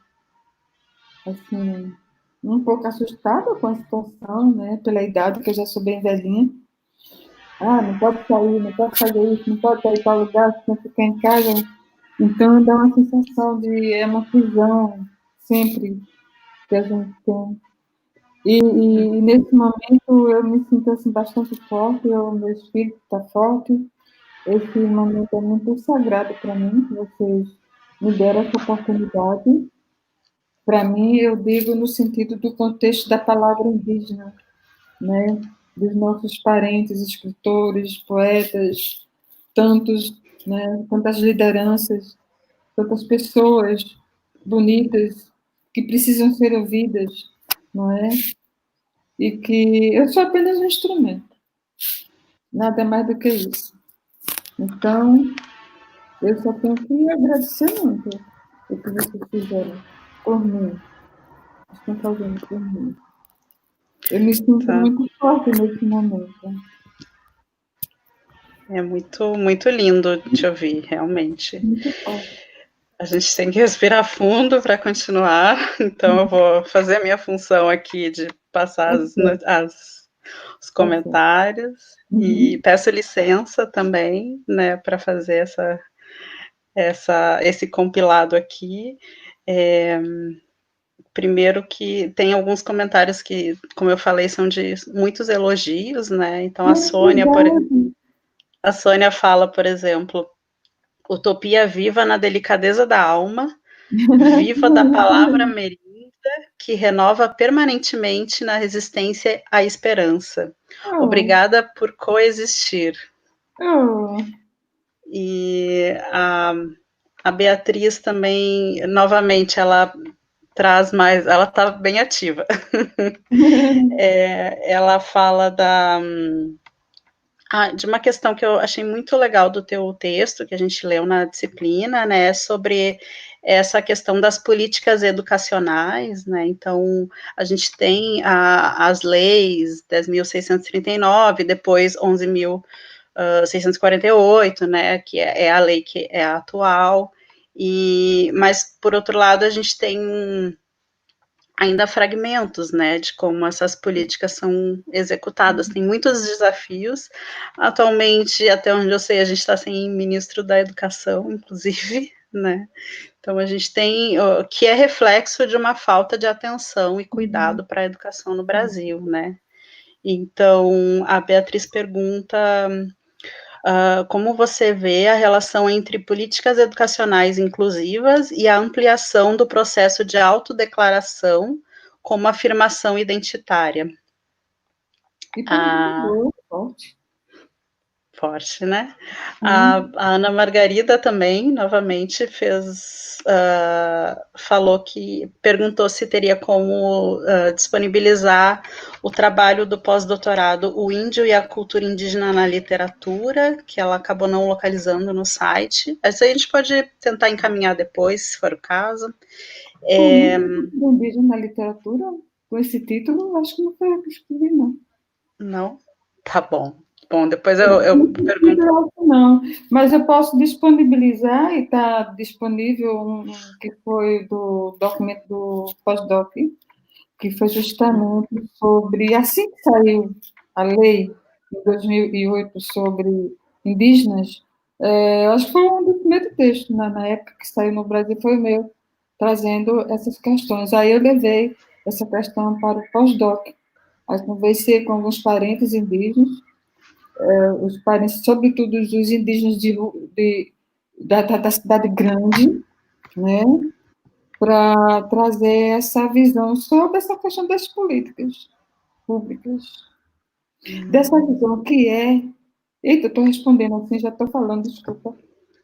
assim, um pouco assustada com a situação, né? Pela idade, que eu já sou bem velhinha. Não pode sair, não pode fazer isso, não pode sair para lugar, se não ficar em casa. Então, dá uma sensação de uma prisão, sempre, que a gente tem. E nesse momento, eu me sinto, assim, bastante forte, o meu espírito está forte. Esse momento é muito sagrado para mim, que vocês me deram essa oportunidade. Para mim, eu digo no sentido do contexto da palavra indígena, né? Dos nossos parentes, escritores, poetas, né? Tantas lideranças, tantas pessoas bonitas que precisam ser ouvidas, não é? E que eu sou apenas um instrumento, nada mais do que isso. Então, eu só tenho que agradecer muito o que vocês fizeram por mim, estão fazendo por mim. Eu me sinto muito forte nesse momento.
É muito, muito lindo te ouvir, realmente.
Muito forte.
A gente tem que respirar fundo para continuar, então eu vou fazer a minha função aqui de passar os comentários e peço licença também, né, para fazer esse compilado aqui. Primeiro que tem alguns comentários que, como eu falei, são de muitos elogios, né? Então a Sônia fala, por exemplo, utopia viva na delicadeza da alma, viva da palavra merinda, que renova permanentemente na resistência à esperança. Obrigada por coexistir. E a Beatriz também, novamente, ela traz mais, ela está bem ativa. Ela fala de uma questão que eu achei muito legal do teu texto, que a gente leu na disciplina, né, sobre essa questão das políticas educacionais, né, então a gente tem as leis 10.639, depois 11.648, né, que é a lei que é a atual, mas, por outro lado, a gente tem ainda fragmentos, né, de como essas políticas são executadas. Tem muitos desafios. Atualmente, até onde eu sei, a gente está sem ministro da Educação, inclusive, né? Então, a gente tem, que é reflexo de uma falta de atenção e cuidado para a educação no Brasil, né? Então, a Beatriz pergunta como você vê a relação entre políticas educacionais inclusivas e a ampliação do processo de autodeclaração como afirmação identitária.
E muito forte.
Forte, né? A Ana Margarida também, novamente, falou que, perguntou se teria como disponibilizar o trabalho do pós-doutorado O Índio e a Cultura Indígena na Literatura, que ela acabou não localizando no site. Isso aí a gente pode tentar encaminhar depois, se for o caso.
O Indígena na Literatura, com esse título, acho que não foi eu que escrevi, não.
Não? Tá bom. Bom, depois eu pergunto.
Não, mas eu posso disponibilizar, e está disponível que foi do documento do pós-doc, que foi justamente sobre, assim que saiu a lei em 2008 sobre indígenas, acho que foi um dos primeiros textos, na época que saiu no Brasil, foi o meu, trazendo essas questões. Aí eu levei essa questão para o pós-doc. Aí conversei com alguns parentes indígenas, os parentes, sobretudo os indígenas da cidade grande, né, para trazer essa visão sobre essa questão das políticas públicas, dessa visão que é... Eita, eu estou respondendo assim, já estou falando, desculpa,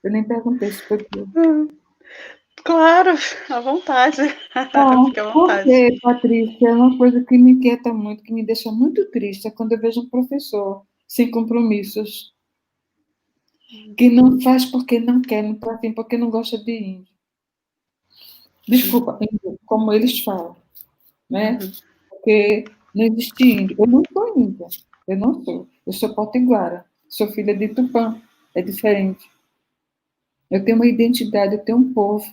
eu nem perguntei se foi tudo.
Claro, à vontade. Fique à vontade.
Porque, Patrícia, é uma coisa que me inquieta muito, que me deixa muito triste, é quando eu vejo um professor sem compromissos, que não faz porque não quer, não está afim, porque não gosta de índio. Desculpa, como eles falam, né? Porque não existe índio. Eu não sou índia, eu não sou. Eu sou potiguara, sou filha de Tupã, é diferente. Eu tenho uma identidade, eu tenho um povo.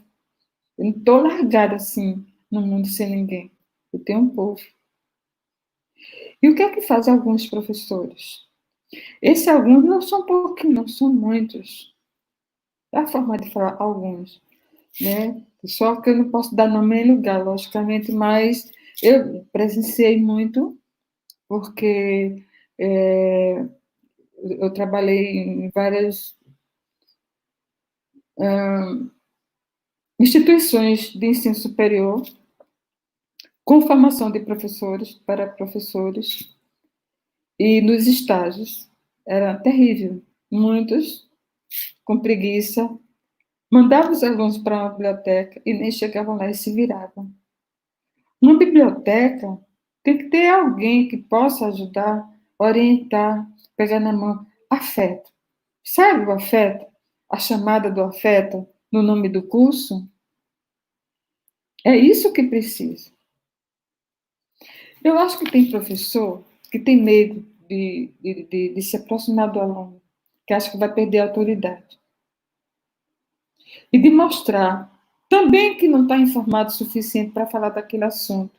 Eu não estou largada assim no mundo sem ninguém. Eu tenho um povo. E o que é que fazem alguns professores? Esses alguns não são pouquinhos, não são muitos. É a forma de falar alguns, né? Só que eu não posso dar nome em lugar, logicamente, mas eu presenciei muito, porque eu trabalhei em várias instituições de ensino superior, com formação de professores para professores, e nos estágios era terrível. Muitos com preguiça, mandavam os alunos para uma biblioteca e nem chegavam lá e se viravam. Uma biblioteca tem que ter alguém que possa ajudar, orientar, pegar na mão. Afeto. Sabe o afeto? A chamada do afeto no nome do curso? É isso que precisa. Eu acho que tem professor que tem medo de se aproximar do aluno, que acha que vai perder a autoridade. E de mostrar também que não está informado o suficiente para falar daquele assunto.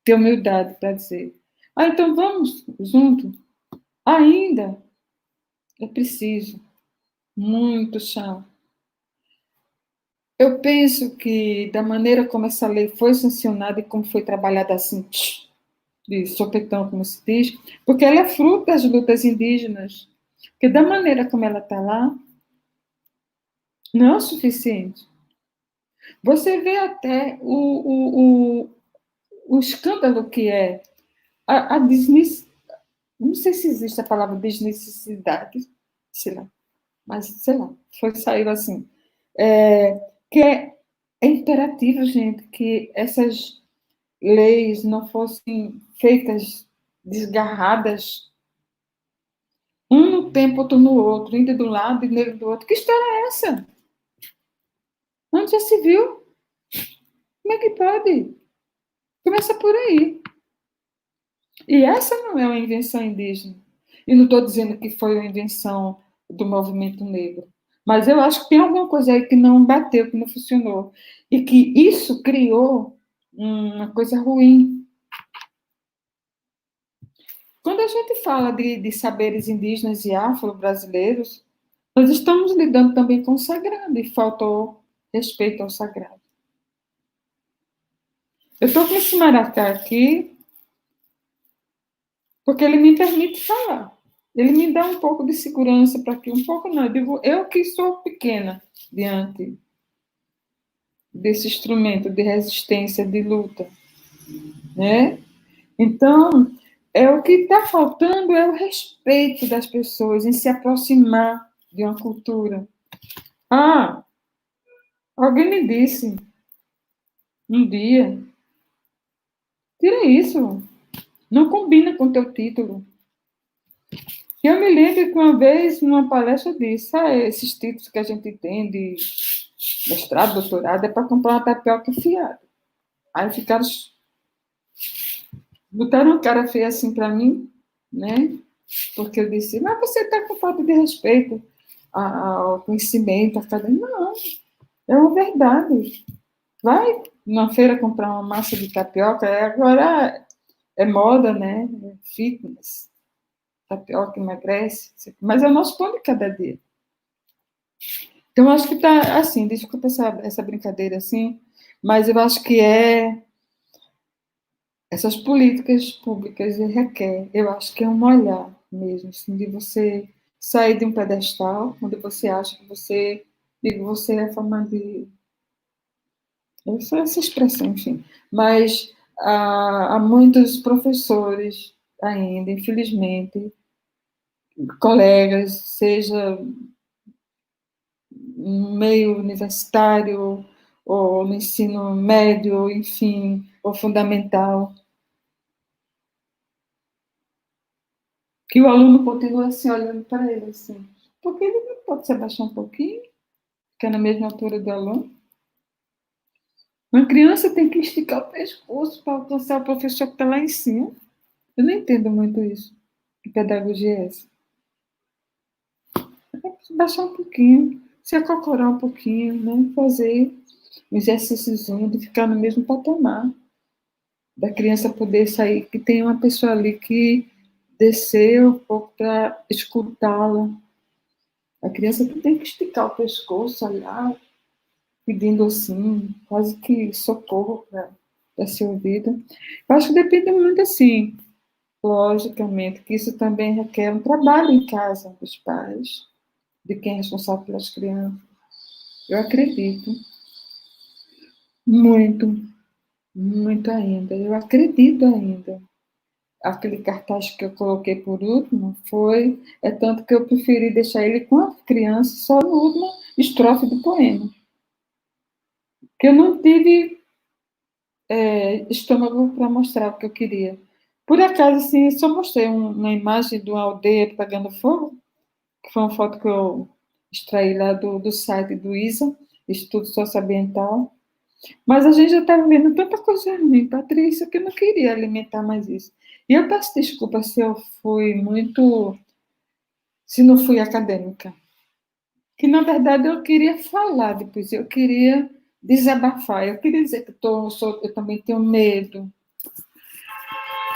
Ter humildade para dizer. Então vamos junto. Ainda é preciso muito chão. Eu penso que, da maneira como essa lei foi sancionada e como foi trabalhada assim, de sopetão, como se diz, porque ela é fruto das lutas indígenas, porque da maneira como ela está lá, não é o suficiente. Você vê até o escândalo que é a não sei se existe a palavra desnecessidade, sei lá, mas sei lá, saiu assim. Que é imperativo, gente, que essas leis não fossem feitas desgarradas, um no tempo, outro no outro, índio de um lado e negro do outro. Que história é essa? Onde já se viu? Como é que pode? Começa por aí. E essa não é uma invenção indígena. E não estou dizendo que foi uma invenção do movimento negro. Mas eu acho que tem alguma coisa aí que não bateu, que não funcionou. E que isso criou uma coisa ruim. Quando a gente fala de saberes indígenas e afro-brasileiros, nós estamos lidando também com o sagrado. E faltou respeito ao sagrado. Eu estou com esse maracá aqui porque ele me permite falar. Ele me dá um pouco de segurança para que, um pouco não, eu digo, eu que sou pequena diante desse instrumento de resistência, de luta, né? Então, o que está faltando é o respeito das pessoas em se aproximar de uma cultura. Ah, alguém me disse um dia, tira isso, não combina com o teu título. Eu me lembro que uma vez, numa palestra, eu disse, esses títulos que a gente tem de mestrado, doutorado, é para comprar uma tapioca fiada. Aí ficaram, botaram uma cara feia assim para mim, né? Porque eu disse, mas você está com falta de respeito ao conhecimento acadêmico. Não, é uma verdade. Vai na feira comprar uma massa de tapioca, agora é moda, né? É fitness. Tapioca emagrece, mas é o nosso pão de cada dia. Então, acho que está assim, desculpa essa brincadeira assim, mas eu acho que essas políticas públicas requer, eu acho que é um olhar mesmo, assim, de você sair de um pedestal, onde você acha que você é a forma de... Essa expressão, enfim. Mas há muitos professores ainda, infelizmente, colegas, seja no meio universitário, ou no ensino médio, enfim, ou fundamental, que o aluno continua assim, olhando para ele assim. Porque ele não pode se abaixar um pouquinho, ficar na mesma altura do aluno. Uma criança tem que esticar o pescoço para alcançar o professor que está lá em cima. Eu não entendo muito isso. Que pedagogia é essa? Tem que baixar um pouquinho, se acocorar um pouquinho, né? Fazer um exercíciozinho de ficar no mesmo patamar. Da criança poder sair, que tem uma pessoa ali que desceu um pouco para escutá-la. A criança tem que esticar o pescoço, olhar, pedindo assim, quase que socorro para ser ouvida. Eu acho que depende muito assim, logicamente, que isso também requer um trabalho em casa dos pais, de quem é responsável pelas crianças. Eu acredito muito, muito ainda. Eu acredito ainda. Aquele cartaz que eu coloquei por último é tanto que eu preferi deixar ele com a criança só na última estrofe do poema. Que eu não tive estômago para mostrar o que eu queria. Por acaso, assim, só mostrei uma imagem de uma aldeia pegando fogo, que foi uma foto que eu extraí lá do site do ISA, Estudo Socioambiental. Mas a gente já estava vendo tanta coisa ruim, Patrícia, que eu não queria alimentar mais isso. E eu peço desculpa se eu fui muito... se não fui acadêmica. Que, na verdade, eu queria falar depois, eu queria desabafar, eu queria dizer que eu também tenho medo,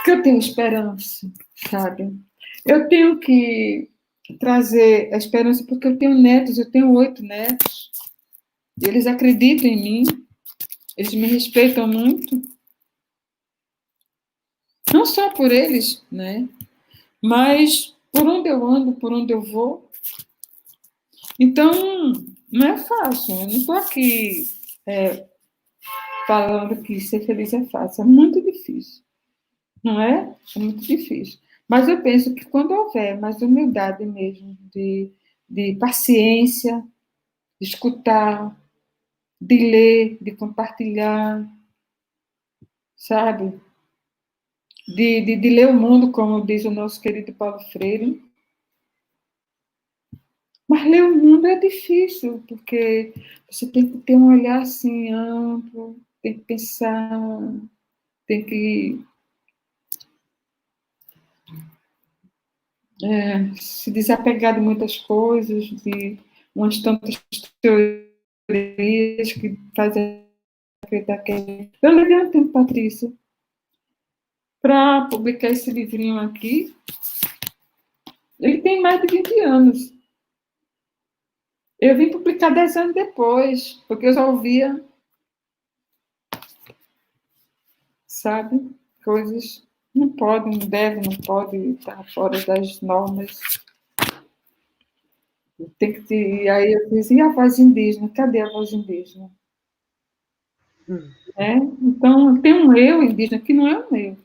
que eu tenho esperança, sabe? Eu tenho que trazer a esperança porque eu tenho netos, eu tenho 8 netos, e eles acreditam em mim, eles me respeitam muito, não só por eles, né? Mas por onde eu ando, por onde eu vou. Então, não é fácil, eu não estou aqui falando que ser feliz é fácil, é muito difícil, não é? É muito difícil. Mas eu penso que quando houver mais humildade mesmo, de paciência, de escutar, de ler, de compartilhar, sabe? De ler o mundo, como diz o nosso querido Paulo Freire. Mas ler o mundo é difícil, porque você tem que ter um olhar assim amplo, tem que pensar, tem que se desapegar de muitas coisas, de umas tantas teorias que fazem acreditar que... Eu levei um tempo, Patrícia, para publicar esse livrinho aqui. Ele tem mais de 20 anos. Eu vim publicar 10 anos depois, porque eu já ouvia, sabe, coisas, não pode, não deve, não pode estar fora das normas. Tem que ter, e aí eu disse, e a voz indígena? Cadê a voz indígena? Então, tem um eu indígena que não é o meu,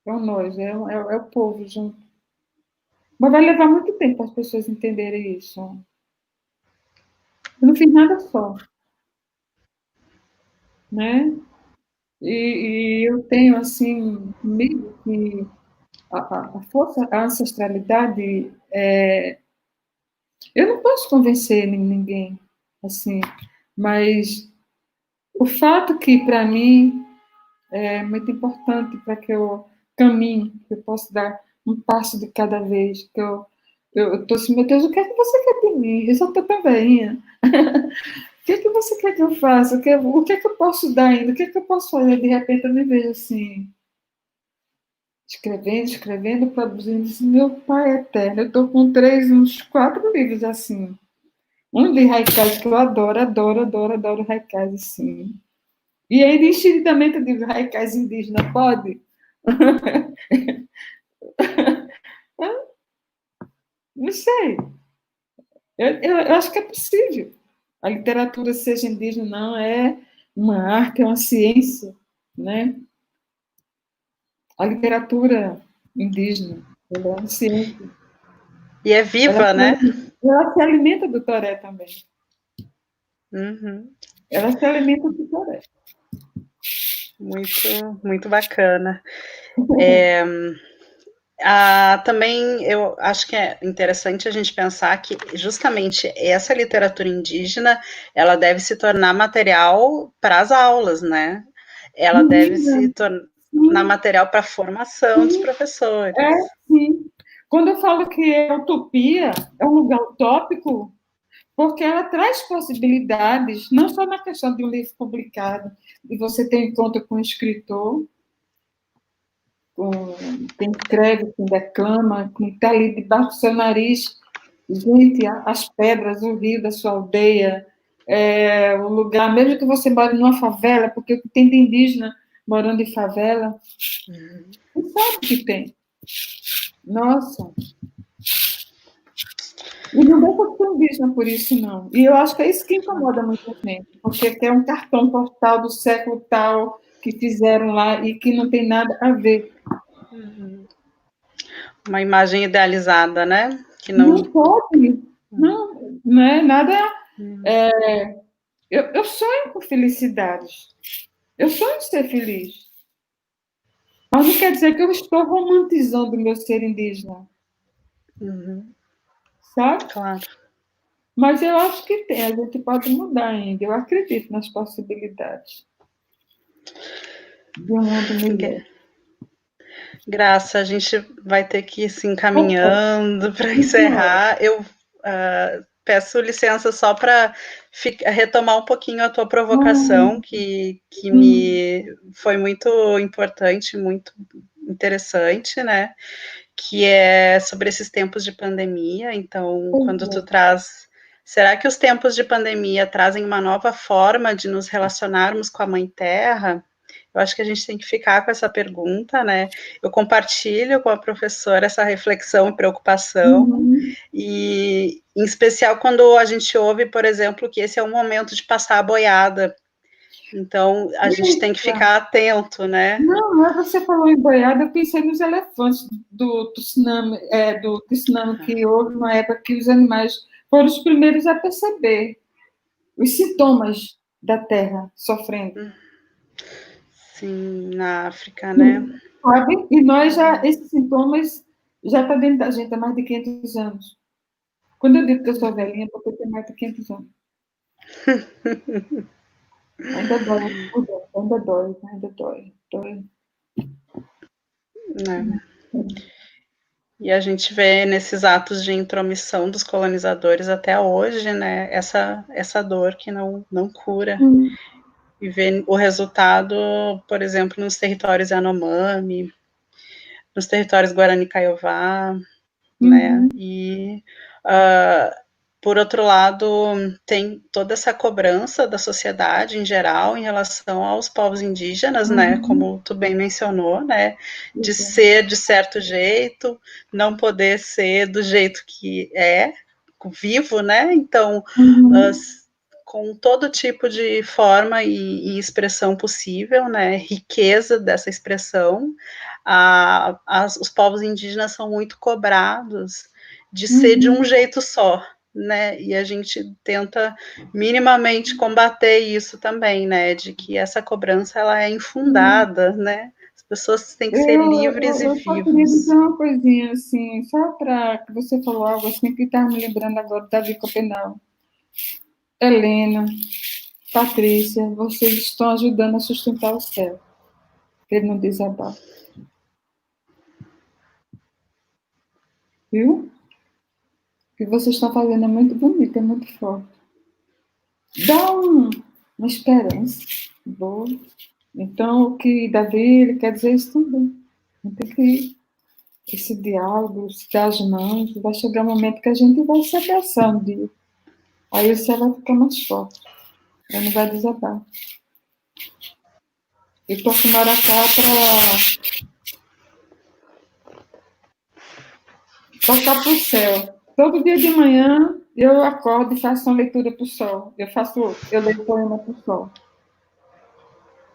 é o nós, é o povo junto. Mas vai levar muito tempo para as pessoas entenderem isso. Eu não fiz nada só, né? E eu tenho, assim, comigo que a força, a ancestralidade, eu não posso convencer ninguém, assim, mas o fato que, para mim, é muito importante para que eu caminhe, que eu possa dar um passo de cada vez, que eu estou assim, meu Deus, o que é que você quer de mim? Eu só estou tão velhinha. O que é que você quer que eu faça? O que é que eu posso dar ainda? O que é que eu posso fazer? De repente eu me vejo assim, escrevendo, produzindo. Assim, meu pai eterno, eu estou com uns 4 livros assim. Um de haikais que eu adoro, adoro, adoro, adoro haikais assim. E aí, instintivamente, eu digo, haikais indígena, pode? Não sei. Eu acho que é possível. A literatura, seja indígena, não é uma arte, é uma ciência, né? A literatura indígena, ela é uma ciência.
E é viva, né?
Ela se alimenta do toré também.
Uhum.
Ela se alimenta do toré.
Muito, muito bacana. Também eu acho que é interessante a gente pensar que justamente essa literatura indígena, ela deve se tornar material para as aulas, né? Ela deve se tornar material para a formação dos professores.
Sim. Quando eu falo que é utopia, é um lugar utópico, porque ela traz possibilidades, não só na questão de um livro publicado, e você tem encontro com um escritor, quem escreve, quem declama, quem está ali debaixo do seu nariz, gente, as pedras, o rio da sua aldeia, o lugar, mesmo que você mora numa favela, porque o que tem de indígena morando em favela, você sabe que tem. Nossa! E não deixa de ser indígena por isso, não. E eu acho que é isso que incomoda muita gente, porque é um cartão postal do século tal que fizeram lá e que não tem nada a ver.
Uma imagem idealizada, né? Que
não pode, não é nada. Eu sonho com felicidade. Eu sonho em ser feliz. Mas não quer dizer que eu estou romantizando o meu ser indígena. Sabe?
Claro.
Mas eu acho que tem, a gente pode mudar ainda. Eu acredito nas possibilidades de um mundo melhor.
Graça, a gente vai ter que ir se encaminhando para encerrar. Eu peço licença só para retomar um pouquinho a tua provocação, que me foi muito importante, muito interessante, né? Que é sobre esses tempos de pandemia. Então, quando tu traz... Será que os tempos de pandemia trazem uma nova forma de nos relacionarmos com a Mãe Terra? Eu acho que a gente tem que ficar com essa pergunta, né? Eu compartilho com a professora essa reflexão e preocupação, e em especial quando a gente ouve, por exemplo, que esse é o momento de passar a boiada. Então, a gente tem que ficar atento, né?
Não, você falou em boiada, eu pensei nos elefantes do tsunami, que houve uma época que os animais foram os primeiros a perceber os sintomas da Terra sofrendo.
Sim, na África, né?
Sabe? E nós esses sintomas já estão dentro da gente há mais de 500 anos. Quando eu digo que eu sou velhinha, é porque eu tenho mais de 500 anos. Ainda dói.
E a gente vê nesses atos de intromissão dos colonizadores até hoje, né, essa dor que não cura. E ver o resultado, por exemplo, nos territórios Yanomami, nos territórios Guarani Kaiowá, né, e Por outro lado, tem toda essa cobrança da sociedade em geral em relação aos povos indígenas, né, como tu bem mencionou, né, de ser de certo jeito, não poder ser do jeito que é, vivo, né, então, com todo tipo de forma e expressão possível, né, riqueza dessa expressão, os povos indígenas são muito cobrados de ser de um jeito só, né, e a gente tenta minimamente combater isso também, né, de que essa cobrança, ela é infundada, né, as pessoas têm que ser livres e
Eu só queria dizer
vivos.
uma coisinha, assim, só para que você falou algo assim, que estava me lembrando agora da Davi Copenal. Helena, Patrícia, vocês estão ajudando a sustentar o céu, para ele não desabar. Viu? O que vocês estão fazendo é muito bonito, é muito forte. Dá uma esperança boa. Então, o que Davi ele quer dizer isso também. Não tem que ir. Esse diálogo, se dar as mãos, vai chegar um momento que a gente vai se abraçar um dia. Aí o céu vai ficar mais forte. Aí não vai desabar. Eu toco maracá para tocar para o céu. Todo dia de manhã eu acordo e faço uma leitura para o sol. Eu leio poema para o sol.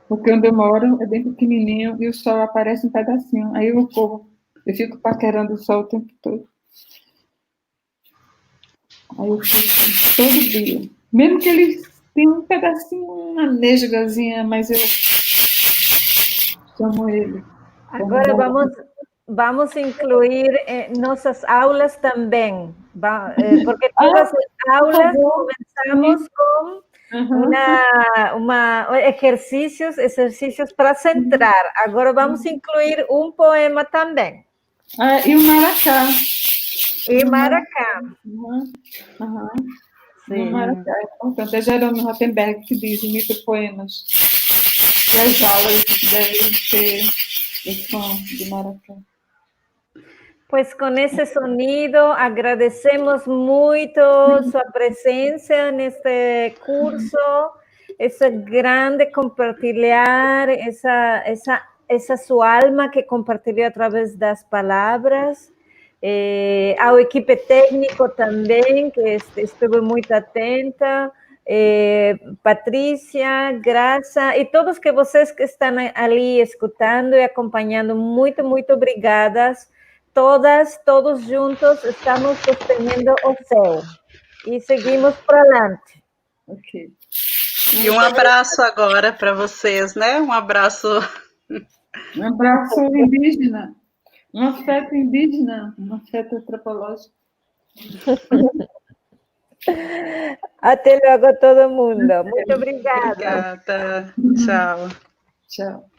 Porque onde eu moro é bem pequenininho e o sol aparece um pedacinho. Aí eu corro. Eu fico paquerando o sol o tempo todo. Aí eu fico todo dia. Mesmo que ele tenha um pedacinho, uma nesgazinha, mas eu chamo ele.
Agora vamos incluir nossas aulas também, porque todas as aulas começamos com exercícios para centrar. Agora vamos incluir um poema também.
E o maracá.
E maracá.
Sim. O maracá é importante. É Jerônimo Rottenberg que diz em micropoemas que as aulas devem ter o som de maracá.
Pues con ese sonido agradecemos mucho su presencia en este curso, ese grande compartilhar, esa su alma que compartilhou através das palavras, ao equipe técnico também, que estuve muito atenta, Patrícia, Graça, e todos que vocês que estão ali escutando e acompanhando, muito, muito obrigadas. Todos juntos estamos sosteniendo o céu e seguimos para adelante.
Ok.
E um abraço agora para vocês, né? Um abraço.
Um abraço indígena, um afeto indígena, um afeto antropológico.
Até logo, todo mundo. Muito obrigada.
Obrigada. Tchau.
Tchau.